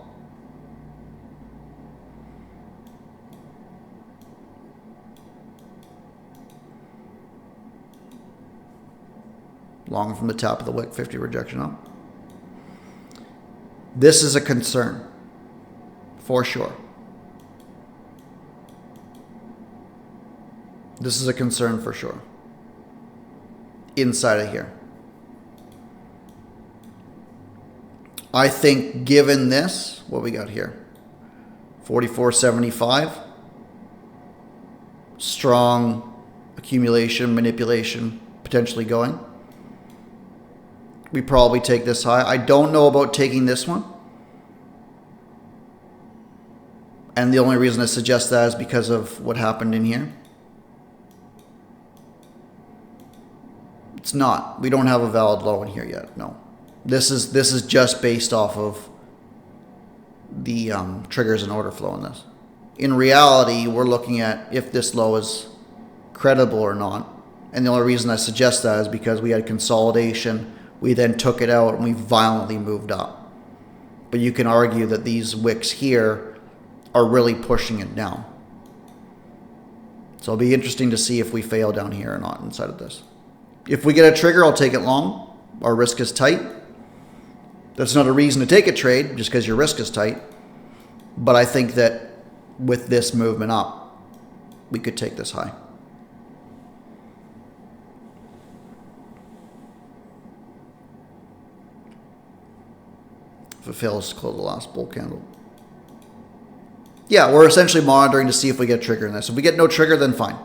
Long from the top of the wick, 50 rejection up. This is a concern, for sure. This is a concern for sure. Inside of here. I think given this, what we got here? 44.75. Strong accumulation, manipulation, potentially going. We probably take this high. I don't know about taking this one. And the only reason I suggest that is because of what happened in here. It's not. We don't have a valid low in here yet. No. This is just based off of the triggers and order flow in this. In reality, we're looking at if this low is credible or not. And the only reason I suggest that is because we had consolidation. We then took it out and we violently moved up. But you can argue that these wicks here are really pushing it down. So it'll be interesting to see if we fail down here or not inside of this. If we get a trigger, I'll take it long. Our risk is tight. That's not a reason to take a trade just because your risk is tight. But I think that with this movement up, we could take this high. If it fails, close the last bull candle. Yeah, we're essentially monitoring to see if we get a trigger in this. If we get no trigger, then fine.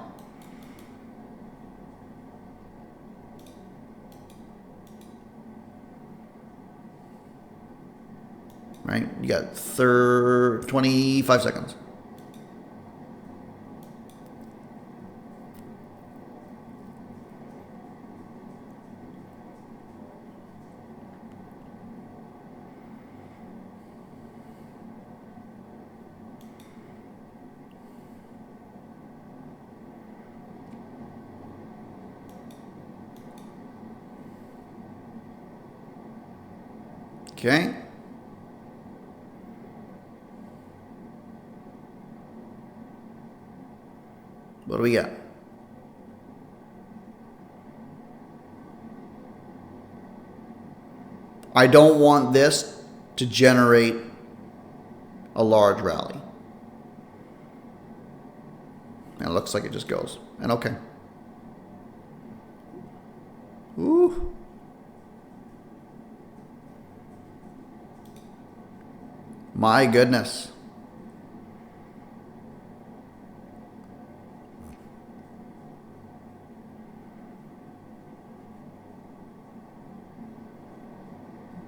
Right? You got 25 seconds. Okay. What do we got? I don't want this to generate a large rally. And it looks like it just goes. And okay. Ooh. My goodness.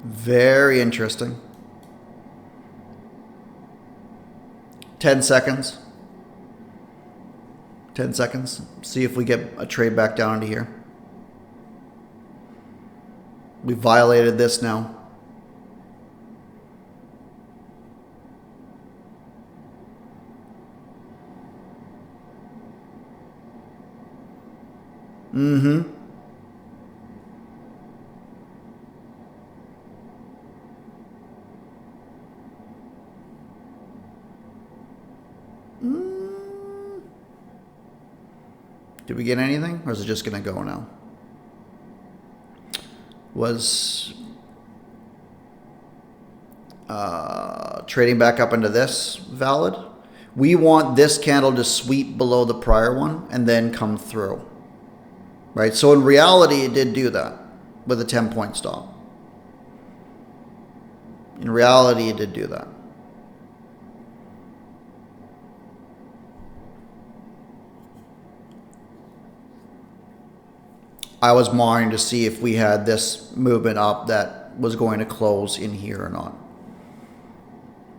Very interesting. 10 seconds. 10 seconds. See if we get a trade back down into here. We violated this now. Mm-hmm. Did we get anything, or is it just going to go now? Was trading back up into this valid? We want this candle to sweep below the prior one and then come through. Right? So in reality, it did do that with a 10-point stop. In reality, it did do that. I was monitoring to see if we had this movement up that was going to close in here or not.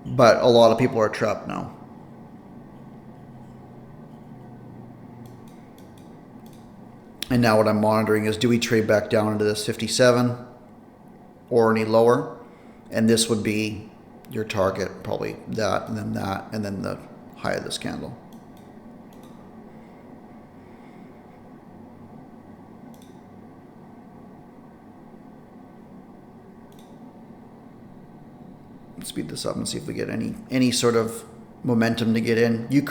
But a lot of people are trapped now. And now what I'm monitoring is, do we trade back down into this 57 or any lower? And this would be your target, probably that, and then the high of this candle. Speed this up and see if we get any sort of momentum to get in. You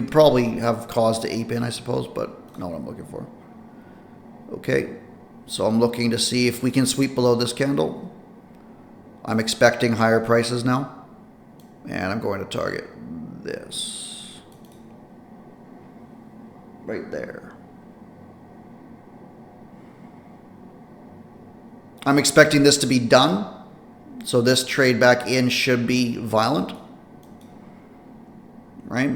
probably have cause to ape in, I suppose, but not what I'm looking for. Okay, so I'm looking to see if we can sweep below this candle. I'm expecting higher prices now, and I'm going to target this right there. I'm expecting this to be done. So this trade back in should be violent, right?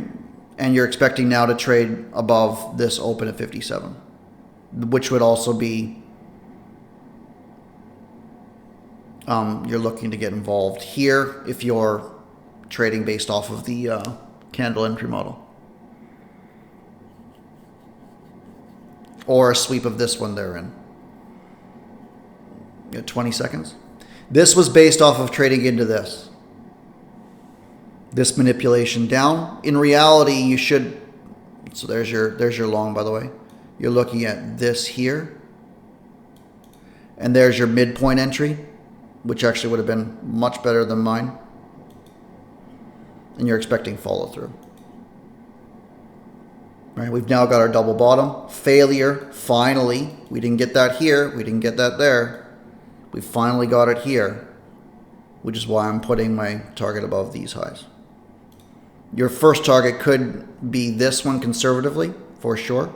And you're expecting now to trade above this open at 57, which would also be, you're looking to get involved here if you're trading based off of the candle entry model. Or a sweep of this one they're in. You got 20 seconds. This was based off of trading into this. This manipulation down. In reality, you should, so there's your long, by the way. You're looking at this here. And there's your midpoint entry, which actually would have been much better than mine. And you're expecting follow through. Right, we've now got our double bottom. Failure, finally. We didn't get that here. We didn't get that there. We finally got it here, which is why I'm putting my target above these highs. Your first target could be this one conservatively, for sure.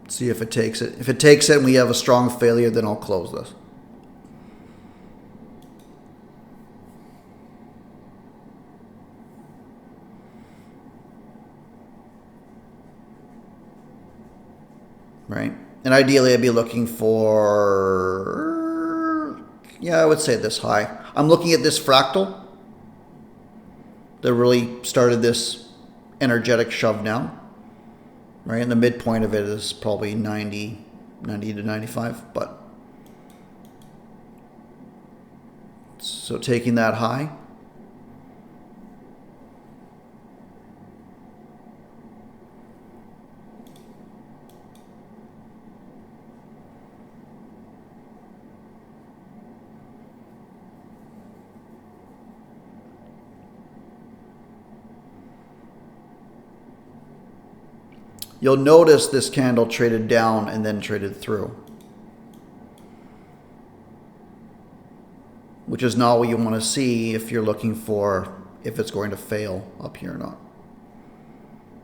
See if it takes it. If it takes it and we have a strong failure, then I'll close this. Right? And ideally, I'd be looking for, yeah, I would say this high. I'm looking at this fractal that really started this energetic shove down. Right? And the midpoint of it is probably 90 to 95. But so taking that high. you'll notice this candle traded down and then traded through, which is not what you want to see if you're looking for if it's going to fail up here or not.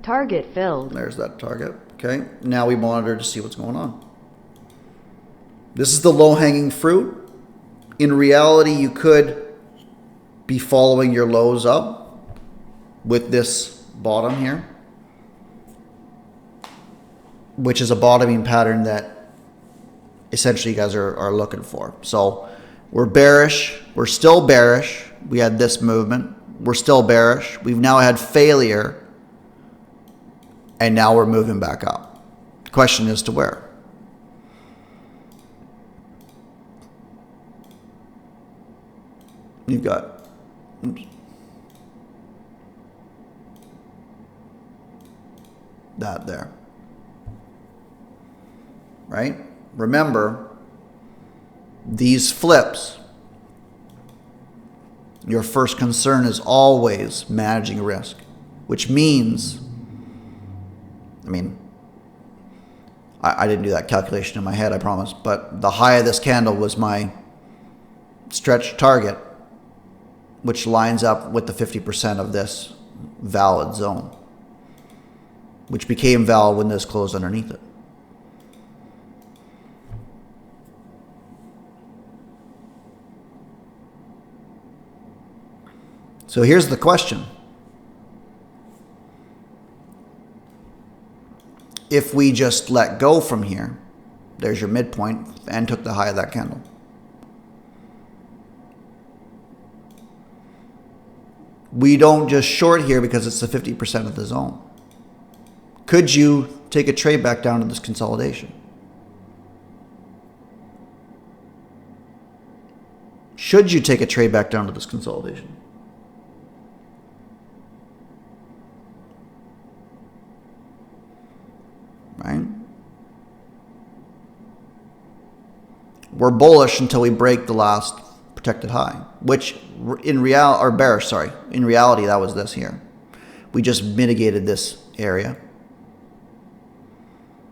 Target filled. There's that target. Okay, now we monitor to see what's going on. This is the low-hanging fruit. In reality, you could be following your lows up with this bottom here, which is a bottoming pattern that essentially you guys are looking for. So we're bearish. We're still bearish. We had this movement. We're still bearish. We've now had failure. And now we're moving back up. The question is to where? You've got, oops, that there. Right? Remember, these flips, your first concern is always managing risk, which means, I didn't do that calculation in my head, I promise, but the high of this candle was my stretch target, which lines up with the 50% of this valid zone, which became valid when this closed underneath it. So here's the question. If we just let go from here, there's your midpoint, and took the high of that candle. We don't just short here because it's the 50% of the zone. Could you take a trade back down to this consolidation? Should you take a trade back down to this consolidation? Right? We're bullish until we break the last protected high, which in reality, or bearish, sorry. In reality, that was this here. We just mitigated this area.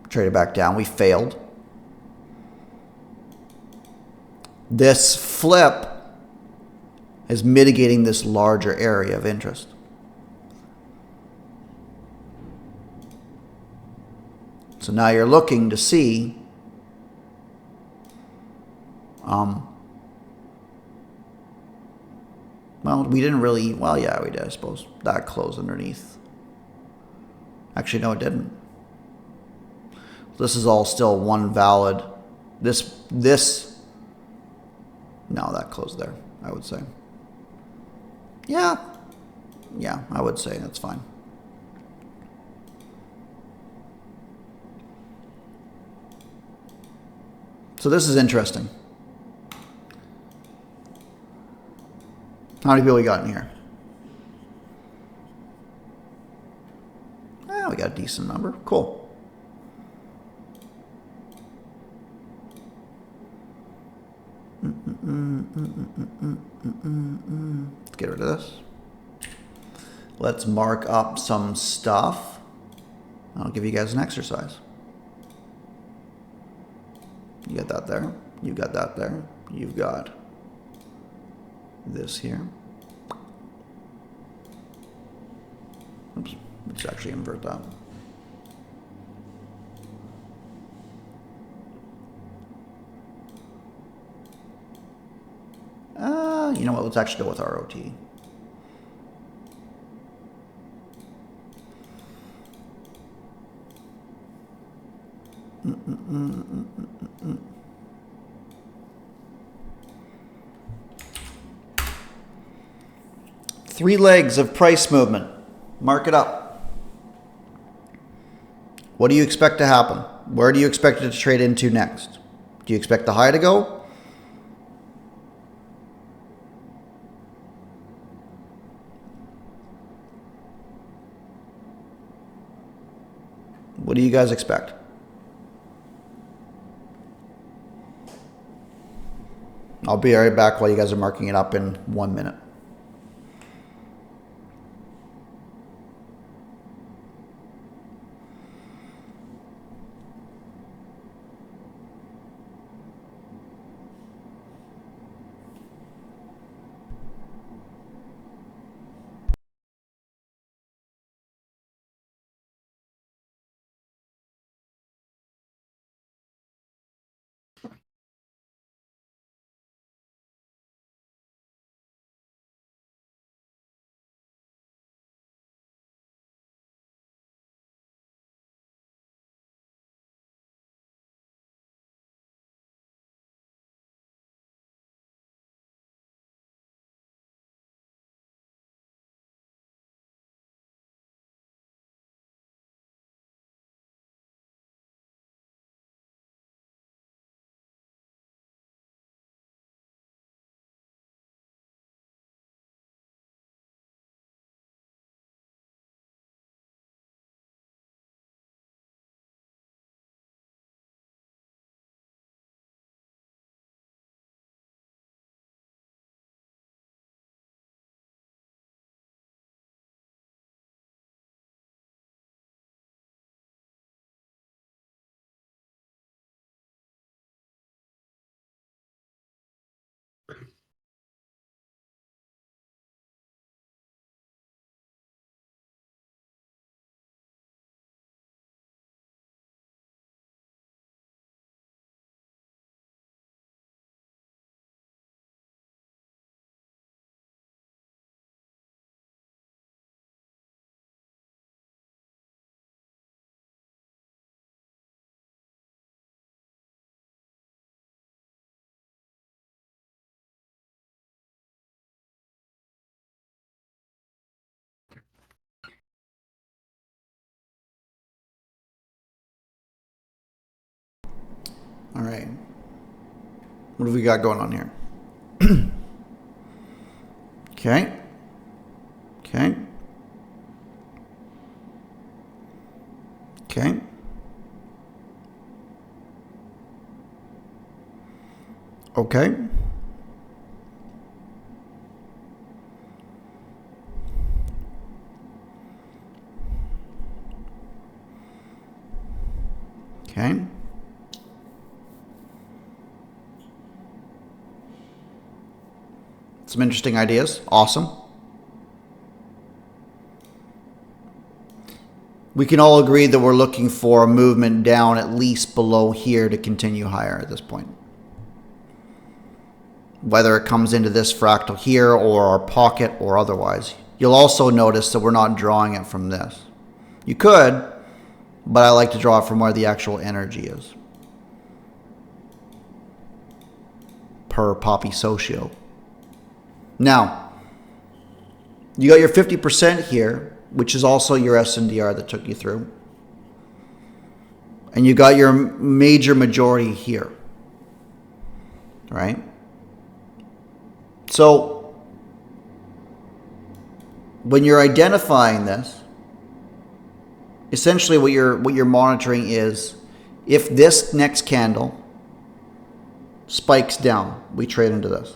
Traded back down. We failed. This flip is mitigating this larger area of interest. So now you're looking to see well, we didn't really, well, yeah, we did, I suppose. That closed underneath. Actually, no, it didn't. This is all still one valid. This, no, that closed there, I would say. Yeah, I would say that's fine. So this is interesting. How many people we got in here? We got a decent number. Cool. Let's get rid of this. Let's mark up some stuff. I'll give you guys an exercise. You got that there. You got that there. You've got this here. Oops. Let's actually invert that. You know what? Let's actually go with ROT. Three legs of price movement. Mark it up. What do you expect to happen? Where do you expect it to trade into next? Do you expect the high to go? What do you guys expect? I'll be right back while you guys are marking it up in 1 minute. All right. What have we got going on here? Okay. Okay. Okay. Okay. Okay. Some interesting ideas. Awesome. We can all agree that we're looking for a movement down at least below here to continue higher at this point. Whether it comes into this fractal here or our pocket or otherwise. You'll also notice that we're not drawing it from this. You could, but I like to draw it from where the actual energy is. Per Poppy Socio. Now, you got your 50% here, which is also your SNDR that took you through. And you got your major majority here. Right? So, when you're identifying this, essentially what you're monitoring is if this next candle spikes down, we trade into this.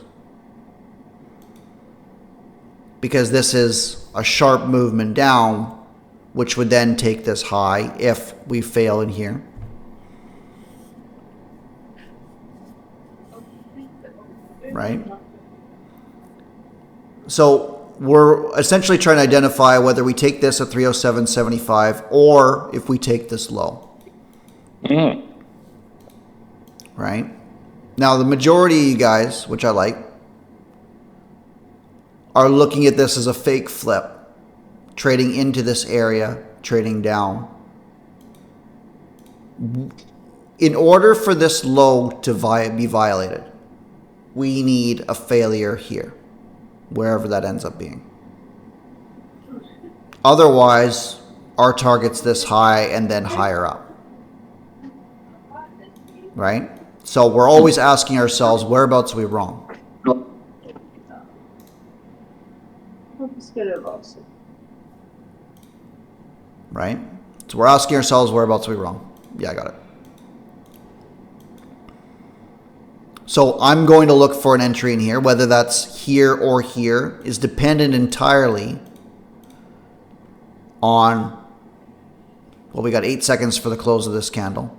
Because this is a sharp movement down, which would then take this high if we fail in here. Right? So we're essentially trying to identify whether we take this at 307.75 or if we take this low. Right? Now, the majority of you guys, which I like, are looking at this as a fake flip, trading into this area, trading down. In order for this low to be violated, we need a failure here, wherever that ends up being. Otherwise, our target's this high and then higher up. Right? So we're always asking ourselves, whereabouts are we wrong? Right? So we're asking ourselves, whereabouts are we wrong? Yeah, I got it. So I'm going to look for an entry in here, whether that's here or here, is dependent entirely on, well, we got 8 seconds for the close of this candle,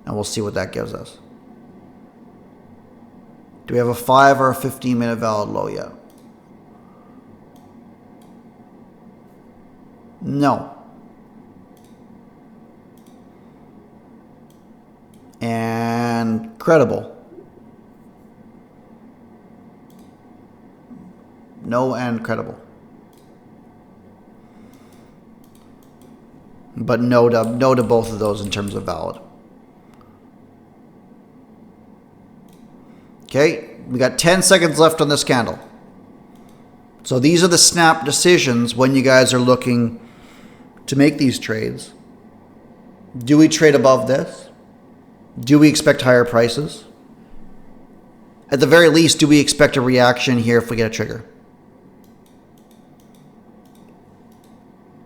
and we'll see what that gives us. Do we have a 5 or a 15-minute valid low yet? No. And credible. No and credible. But no to both of those in terms of valid. Okay, we got 10 seconds left on this candle. So these are the snap decisions when you guys are looking to make these trades. Do we trade above this? Do we expect higher prices? At the very least, do we expect a reaction here if we get a trigger?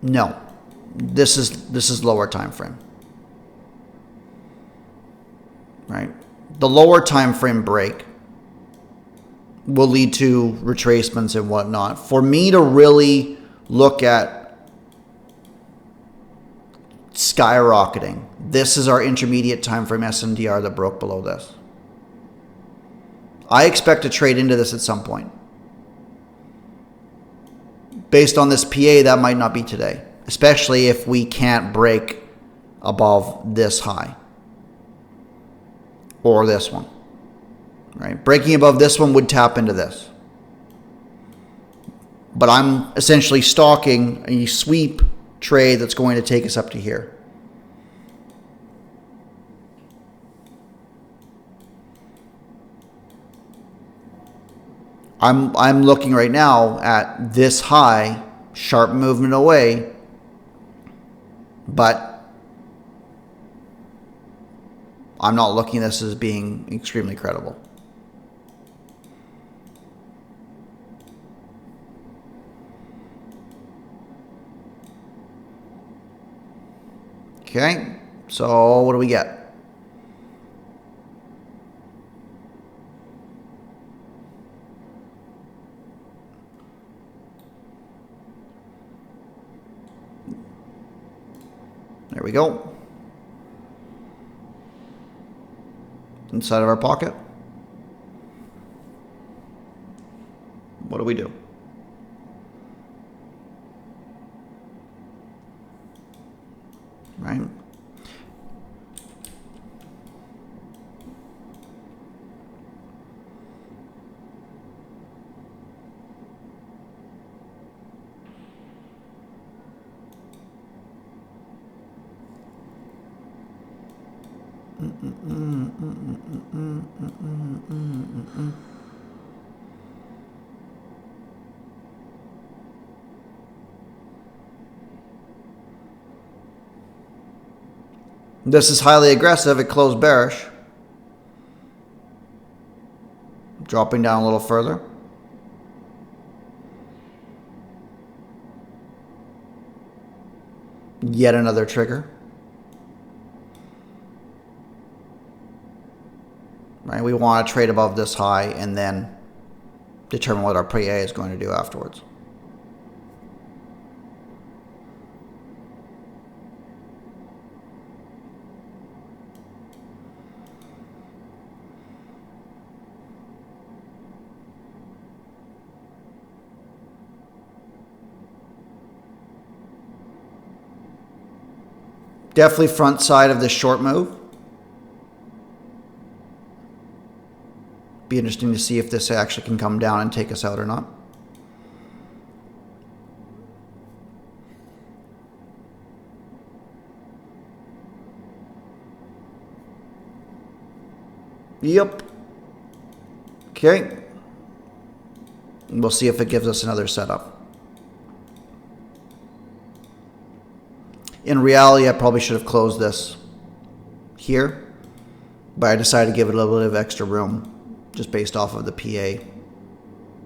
No. This is lower time frame. Right? The lower time frame break will lead to retracements and whatnot. For me to really look at skyrocketing, this is our intermediate time frame SNDR that broke below this. I expect to trade into this at some point. Based on this PA, that might not be today, especially if we can't break above this high or this one. Right? Breaking above this one would tap into this. But I'm essentially stalking a sweep trade that's going to take us up to here. I'm looking right now at this high, sharp movement away, but I'm not looking at this as being extremely credible. Okay, so what do we get? There we go. Inside of our pocket. What do we do? Right? This is highly aggressive. It closed bearish. Dropping down a little further. Yet another trigger. Right? We want to trade above this high and then determine what our pre-A is going to do afterwards. Definitely front side of this short move. Be interesting to see if this actually can come down and take us out or not. Yep. Okay. We'll see if it gives us another setup. In reality, I probably should have closed this here, but I decided to give it a little bit of extra room just based off of the PA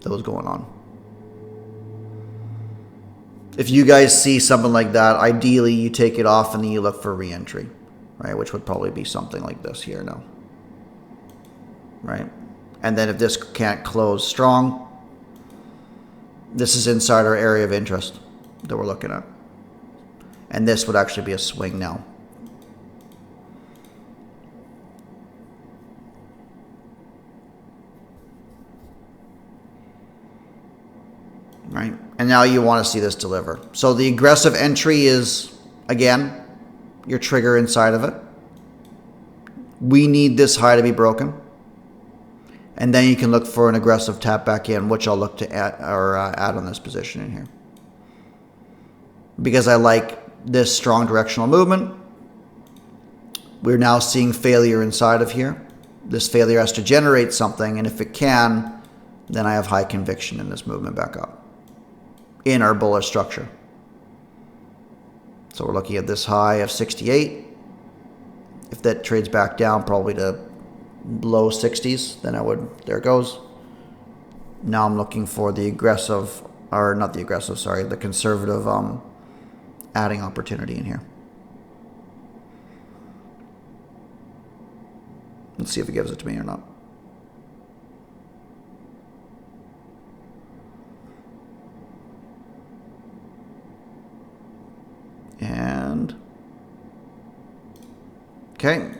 that was going on. If you guys see something like that, ideally you take it off and then you look for re-entry, right? Which would probably be something like this here now, right? And then if this can't close strong, this is inside our area of interest that we're looking at. And this would actually be a swing now. Right? And now you want to see this deliver. So the aggressive entry is, again, your trigger inside of it. We need this high to be broken. And then you can look for an aggressive tap back in, which I'll look to add on this position in here. Because I like this strong directional movement. We're now seeing failure inside of here. This failure has to generate something, and if it can, then I have high conviction in this movement back up in our bullish structure. So we're looking at this high of 68. If that trades back down probably to low 60s, then I would, there it goes. Now I'm looking for the aggressive, or not the aggressive, sorry, the conservative adding opportunity in here. Let's see if it gives it to me or not. And okay.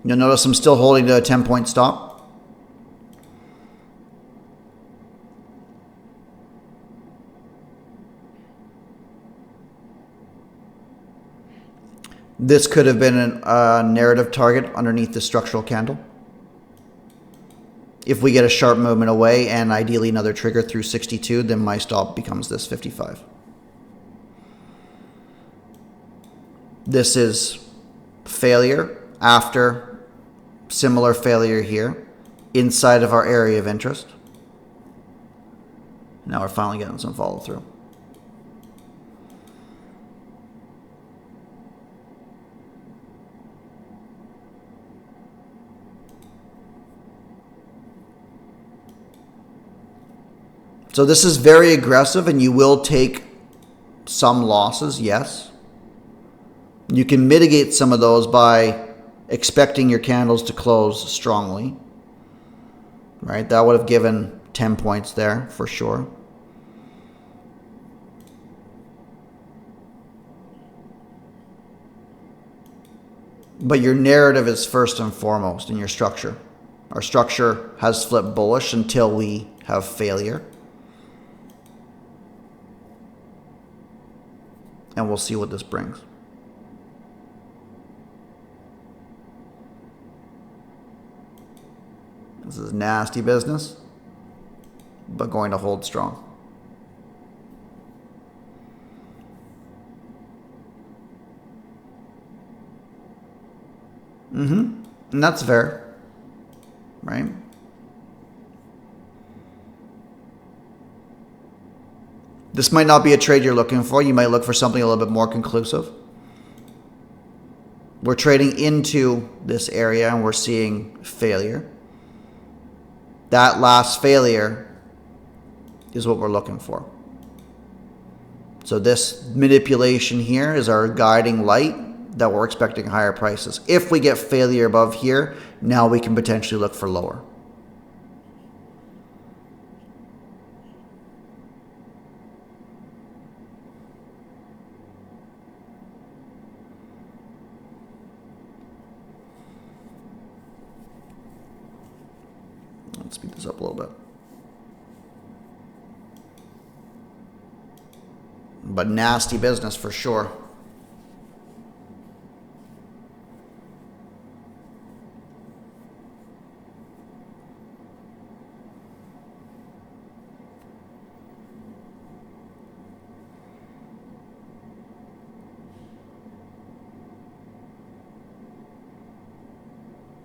You'll notice I'm still holding to a 10-point stop. This could have been a narrative target underneath the structural candle. If we get a sharp movement away and ideally another trigger through 62, then my stop becomes this 55. This is failure after similar failure here inside of our area of interest. Now we're finally getting some follow through. So this is very aggressive, and you will take some losses, yes. You can mitigate some of those by expecting your candles to close strongly. Right? That would have given 10 points there for sure. But your narrative is first and foremost in your structure. Our structure has flipped bullish until we have failure. And we'll see what this brings. This is nasty business, but going to hold strong. And that's fair, right? This might not be a trade you're looking for. You might look for something a little bit more conclusive. We're trading into this area and we're seeing failure. That last failure is what we're looking for. So this manipulation here is our guiding light that we're expecting higher prices. If we get failure above here, now we can potentially look for lower. Let's speed this up a little bit. But nasty business for sure.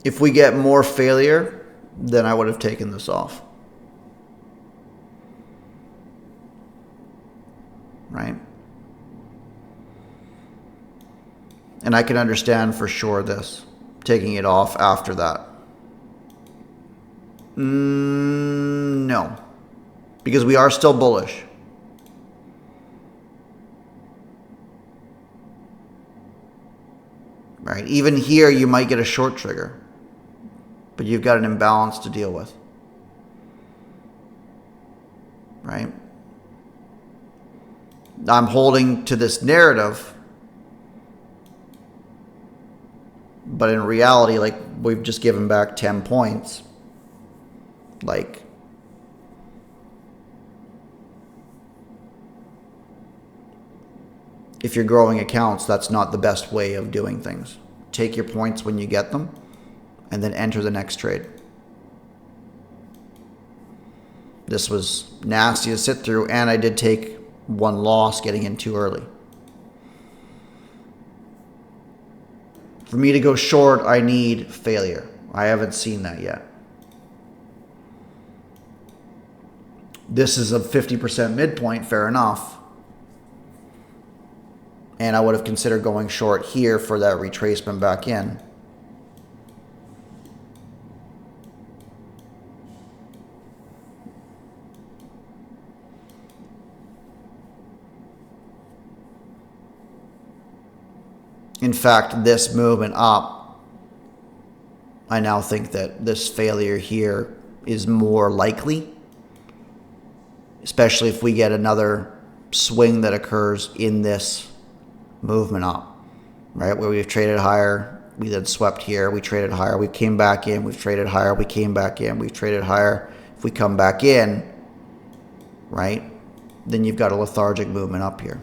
If we get more failure, then I would have taken this off. Right? And I can understand for sure this, taking it off after that. No. Because we are still bullish. Right? Even here, you might get a short trigger. But you've got an imbalance to deal with. Right? I'm holding to this narrative. But in reality, like, we've just given back 10 points. Like, if you're growing accounts, that's not the best way of doing things. Take your points when you get them, and then enter the next trade. This was nasty to sit through, and I did take one loss getting in too early. For me to go short, I need failure. I haven't seen that yet. This is a 50% midpoint, fair enough. And I would have considered going short here for that retracement back in. In fact, this movement up, I now think that this failure here is more likely, especially if we get another swing that occurs in this movement up, right? Where we've traded higher, we then swept here, we traded higher, we came back in, we've traded higher, we came back in, we've traded higher. If we come back in, right, then you've got a lethargic movement up here.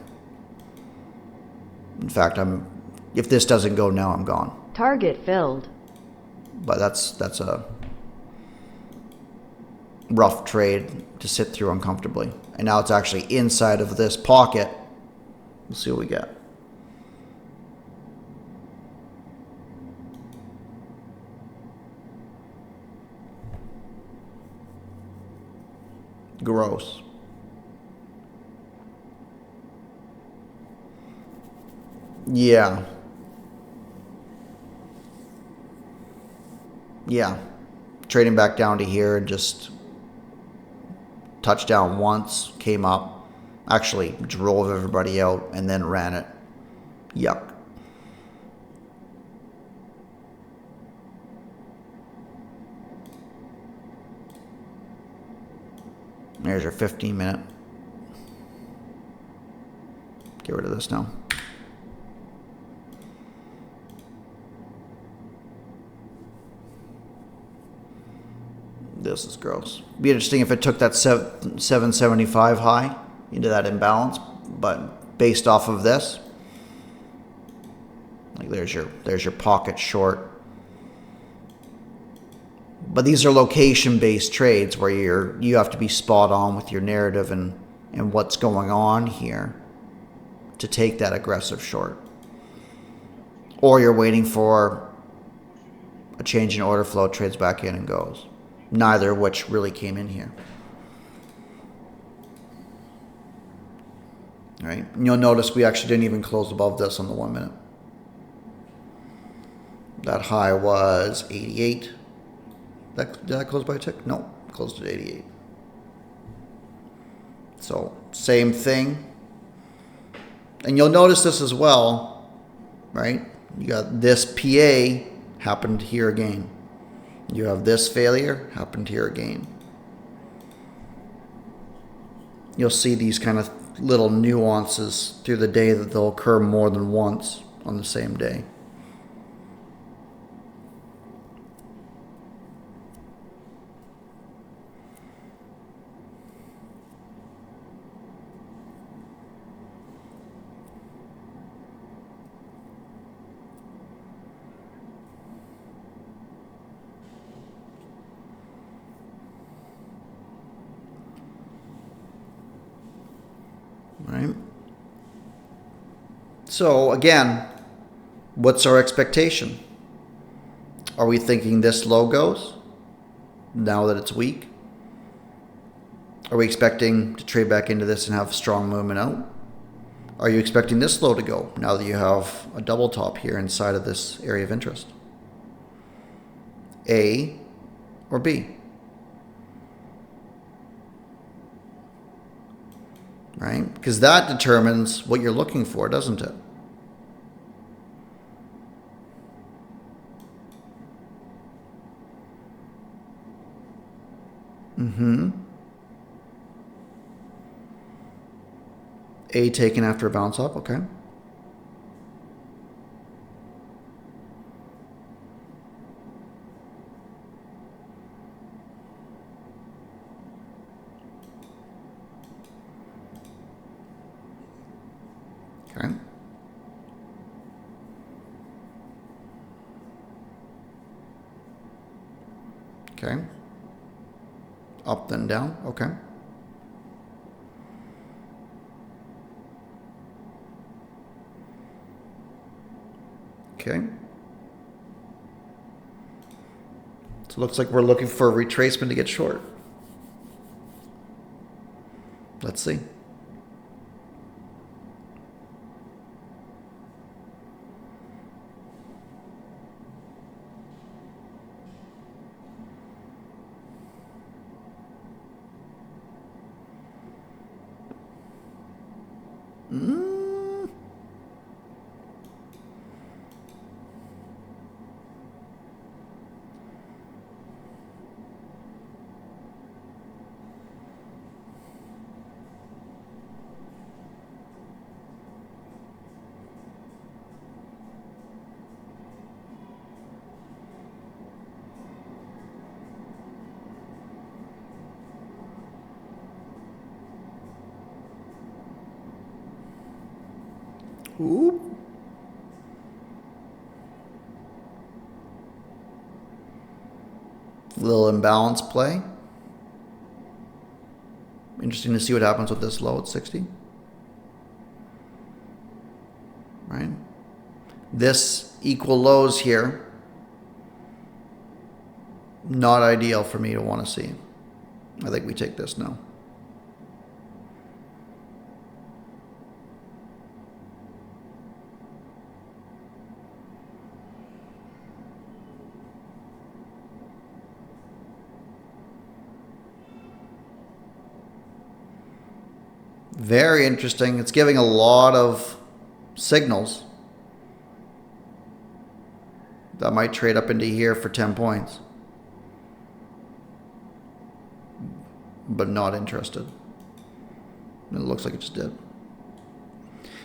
In fact, if this doesn't go now, I'm gone. Target filled. But that's a rough trade to sit through uncomfortably. And now it's actually inside of this pocket. We'll see what we get. Gross. Yeah. Yeah. Trading back down to here and just touched down once, came up, actually drove everybody out, and then ran it. Yuck. There's your 15-minute. Get rid of this now. This is gross. Be interesting if it took that 775 high into that imbalance, but based off of this, like there's your pocket short. But these are location-based trades where you have to be spot on with your narrative and what's going on here to take that aggressive short. Or you're waiting for a change in order flow, trades back in and goes. Neither of which really came in here. All right, and you'll notice we actually didn't even close above this on the 1 minute. That high was 88. Did that close by a tick? No, closed at 88. So same thing. And you'll notice this as well, right? You got this PA happened here again. You have this failure happened here again. You'll see these kind of little nuances through the day that they'll occur more than once on the same day. Right? So again, what's our expectation? Are we thinking this low goes now that it's weak? Are we expecting to trade back into this and have strong movement out? Are you expecting this low to go now that you have a double top here inside of this area of interest? A or B? Right? Because that determines what you're looking for, doesn't it? A taken after a bounce up, okay. Okay. Okay. Up then down, okay. Okay. So it looks like we're looking for a retracement to get short. Let's see. Oop. Little imbalance play. Interesting to see what happens with this low at 60. Right? This equal lows here, not ideal for me to want to see. I think we take this now. Very interesting. It's giving a lot of signals. That might trade up into here for 10 points. But not interested. It looks like it just did.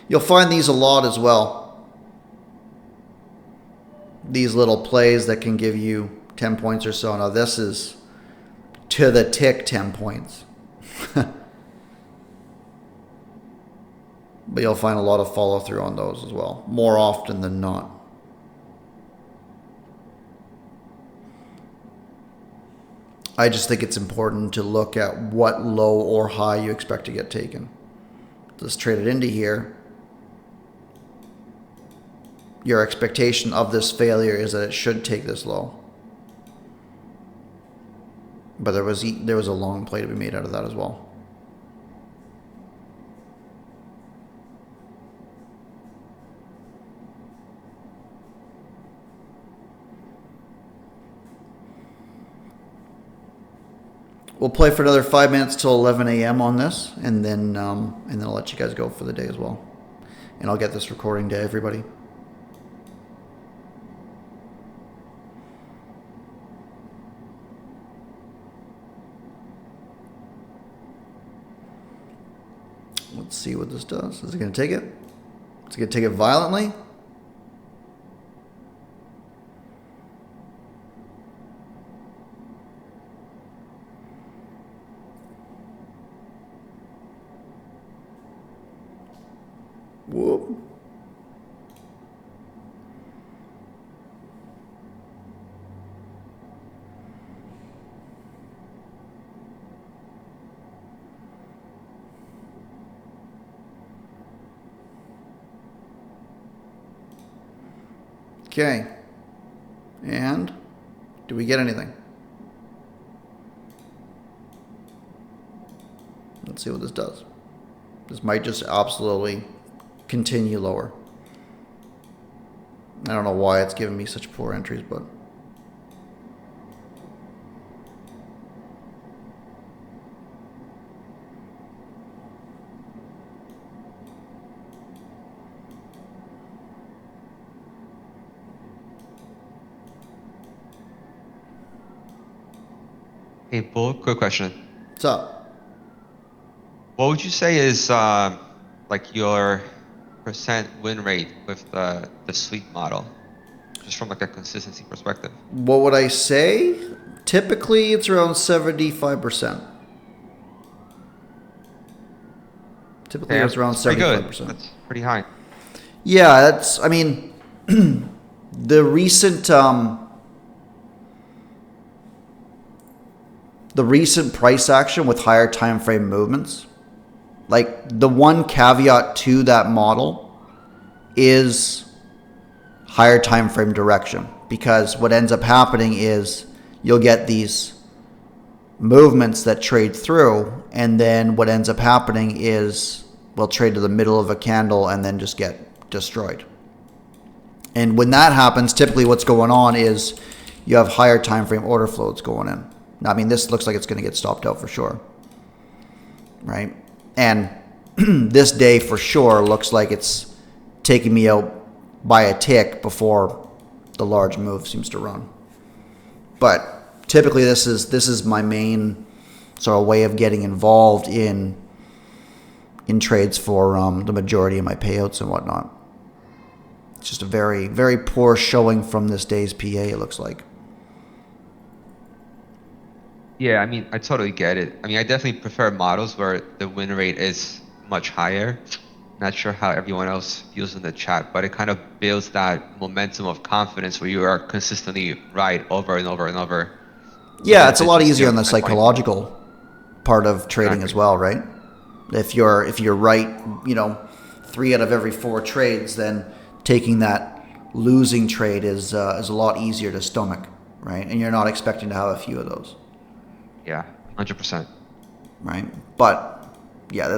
You'll find these a lot as well. These little plays that can give you 10 points or so. Now this is to the tick 10 points. But you'll find a lot of follow through on those as well. More often than not. I just think it's important to look at what low or high you expect to get taken. Let's trade it into here. Your expectation of this failure is that it should take this low. But there was a long play to be made out of that as well. We'll play for another 5 minutes till 11 a.m. on this, and then I'll let you guys go for the day as well. And I'll get this recording to everybody. Let's see what this does. Is it going to take it? Is it going to take it violently? Whoop. Okay. And do we get anything? Let's see what this does. This might just absolutely continue lower. I don't know why it's giving me such poor entries, but Hey, Bull, quick question. what's up? What would you say is like your percent win rate with the sweep model, just from like a consistency perspective? What would I say? Typically, it's around 75%. Typically, it's around pretty good. 75%. That's pretty high. Yeah, that's, I mean, the recent price action with higher time frame movements, like the one caveat to that model is higher time frame direction, because what ends up happening is you'll get these movements that trade through, and then what ends up happening is we'll trade to the middle of a candle and then just get destroyed. And when that happens, typically what's going on is you have higher time frame order flows going in. Now, I mean, this looks like it's going to get stopped out for sure, right? And this day for sure looks like it's taking me out by a tick before the large move seems to run. But typically this is my main sort of way of getting involved in trades for the majority of my payouts and whatnot. It's just a very, very poor showing from this day's PA, it looks like. Yeah, I mean, I totally get it. I mean, I definitely prefer models where the win rate is much higher. Not sure how everyone else feels in the chat, but it kind of builds that momentum of confidence where you are consistently right over and over and over. Yeah, it's a lot easier on the psychological part of trading as well, right? If you're right, 3 out of every 4 trades, then taking that losing trade is a lot easier to stomach, right? And you're not expecting to have a few of those. Yeah, 100%. Right? But yeah,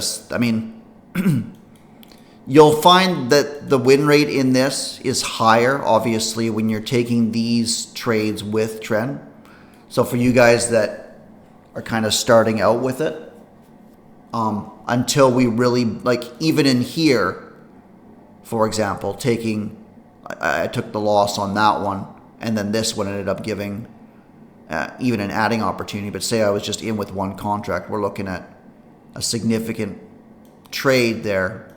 you'll find that the win rate in this is higher, obviously, when you're taking these trades with trend. So for you guys that are kind of starting out with it, until we really, like, even in here, for example, I took the loss on that one, and then this one ended up giving even an adding opportunity. But say I was just in with one contract, we're looking at a significant trade there.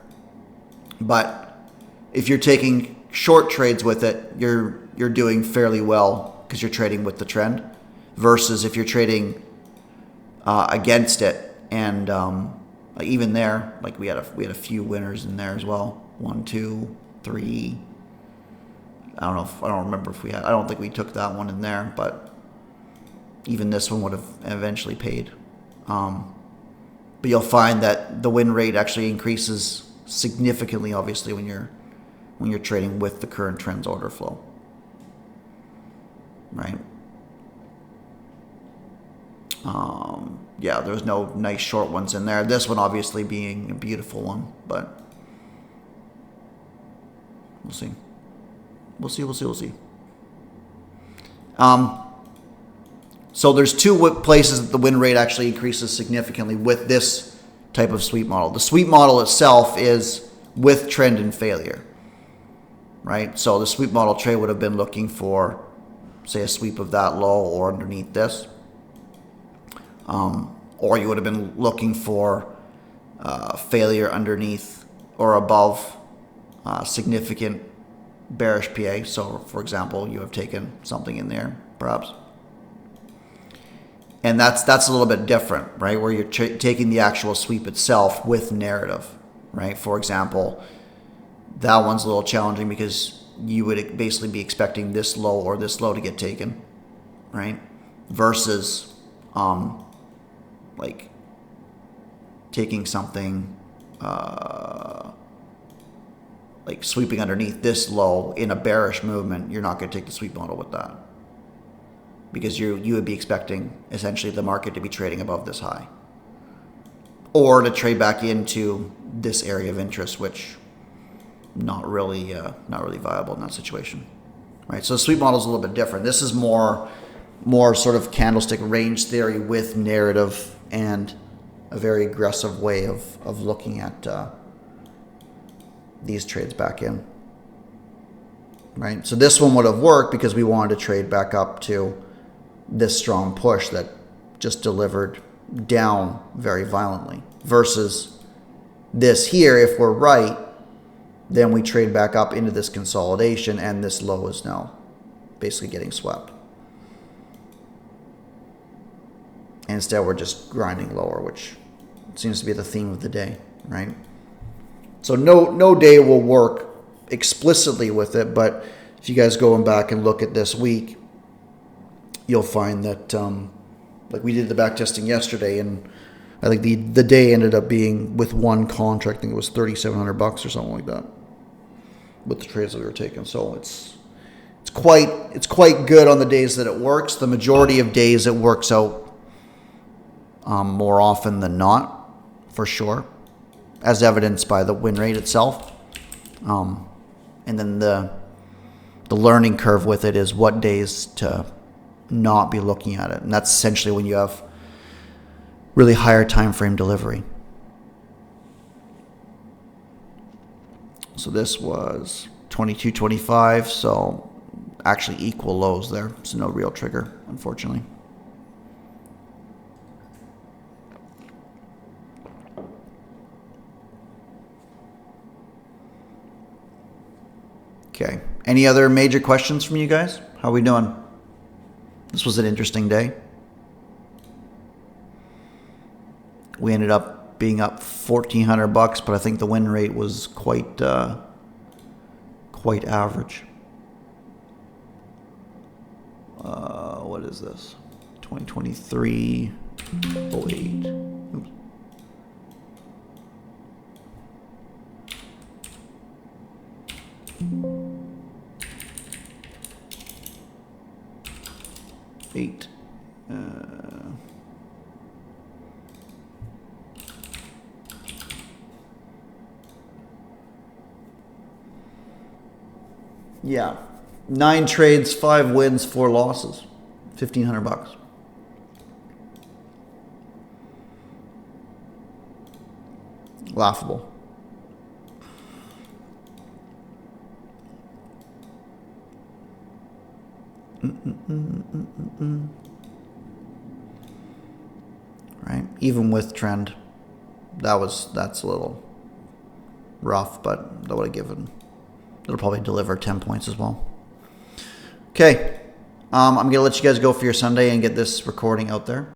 But if you're taking short trades with it, you're doing fairly well because you're trading with the trend, versus if you're trading against it. And like even there, like we had a few winners in there as well. 1, 2, 3. I don't remember if we had. I don't think we took that one in there, but even this one would have eventually paid. But you'll find that the win rate actually increases significantly, obviously, when you're trading with the current trends order flow, right? Yeah, there's no nice short ones in there. This one obviously being a beautiful one, but we'll see. We'll see. So there's two places that the win rate actually increases significantly with this type of sweep model. The sweep model itself is with trend and failure, right? So the sweep model trade would have been looking for, say, a sweep of that low or underneath this. Or you would have been looking for failure underneath or above significant bearish PA. So, for example, you have taken something in there, perhaps. And that's a little bit different, right? Where you're taking the actual sweep itself with narrative, right? For example, that one's a little challenging because you would basically be expecting this low or this low to get taken, right? Versus like taking something like sweeping underneath this low in a bearish movement. You're not going to take the sweep model with that, because you would be expecting essentially the market to be trading above this high, or to trade back into this area of interest, which not really viable in that situation, right? So the sweep model is a little bit different. This is more sort of candlestick range theory with narrative and a very aggressive way of looking at these trades back in, right? So this one would have worked because we wanted to trade back up to this strong push that just delivered down very violently, versus this here. If we're right, then we trade back up into this consolidation, and this low is now basically getting swept. And instead, we're just grinding lower, which seems to be the theme of the day, right? So no day will work explicitly with it, but if you guys go back and look at this week, you'll find that like we did the back testing yesterday, and I think the day ended up being with one contract. I think it was $3,700 or something like that with the trades that we were taking. So it's quite good on the days that it works. The majority of days it works out more often than not, for sure, as evidenced by the win rate itself. And then the learning curve with it is what days to not be looking at it. And that's essentially when you have really higher time frame delivery. So this was 22.25, so actually equal lows there. So no real trigger, unfortunately. Okay. Any other major questions from you guys? How are we doing? This was an interesting day. We ended up being up $1,400, but I think the win rate was quite average. What is this? 2023-08. Oops. Eight. Yeah, 9 trades, 5 wins, 4 losses, $1,500. Laughable. Right, even with trend, that's a little rough, but that would have given. It'll probably deliver 10 points as well. Okay, I'm gonna let you guys go for your Sunday and get this recording out there.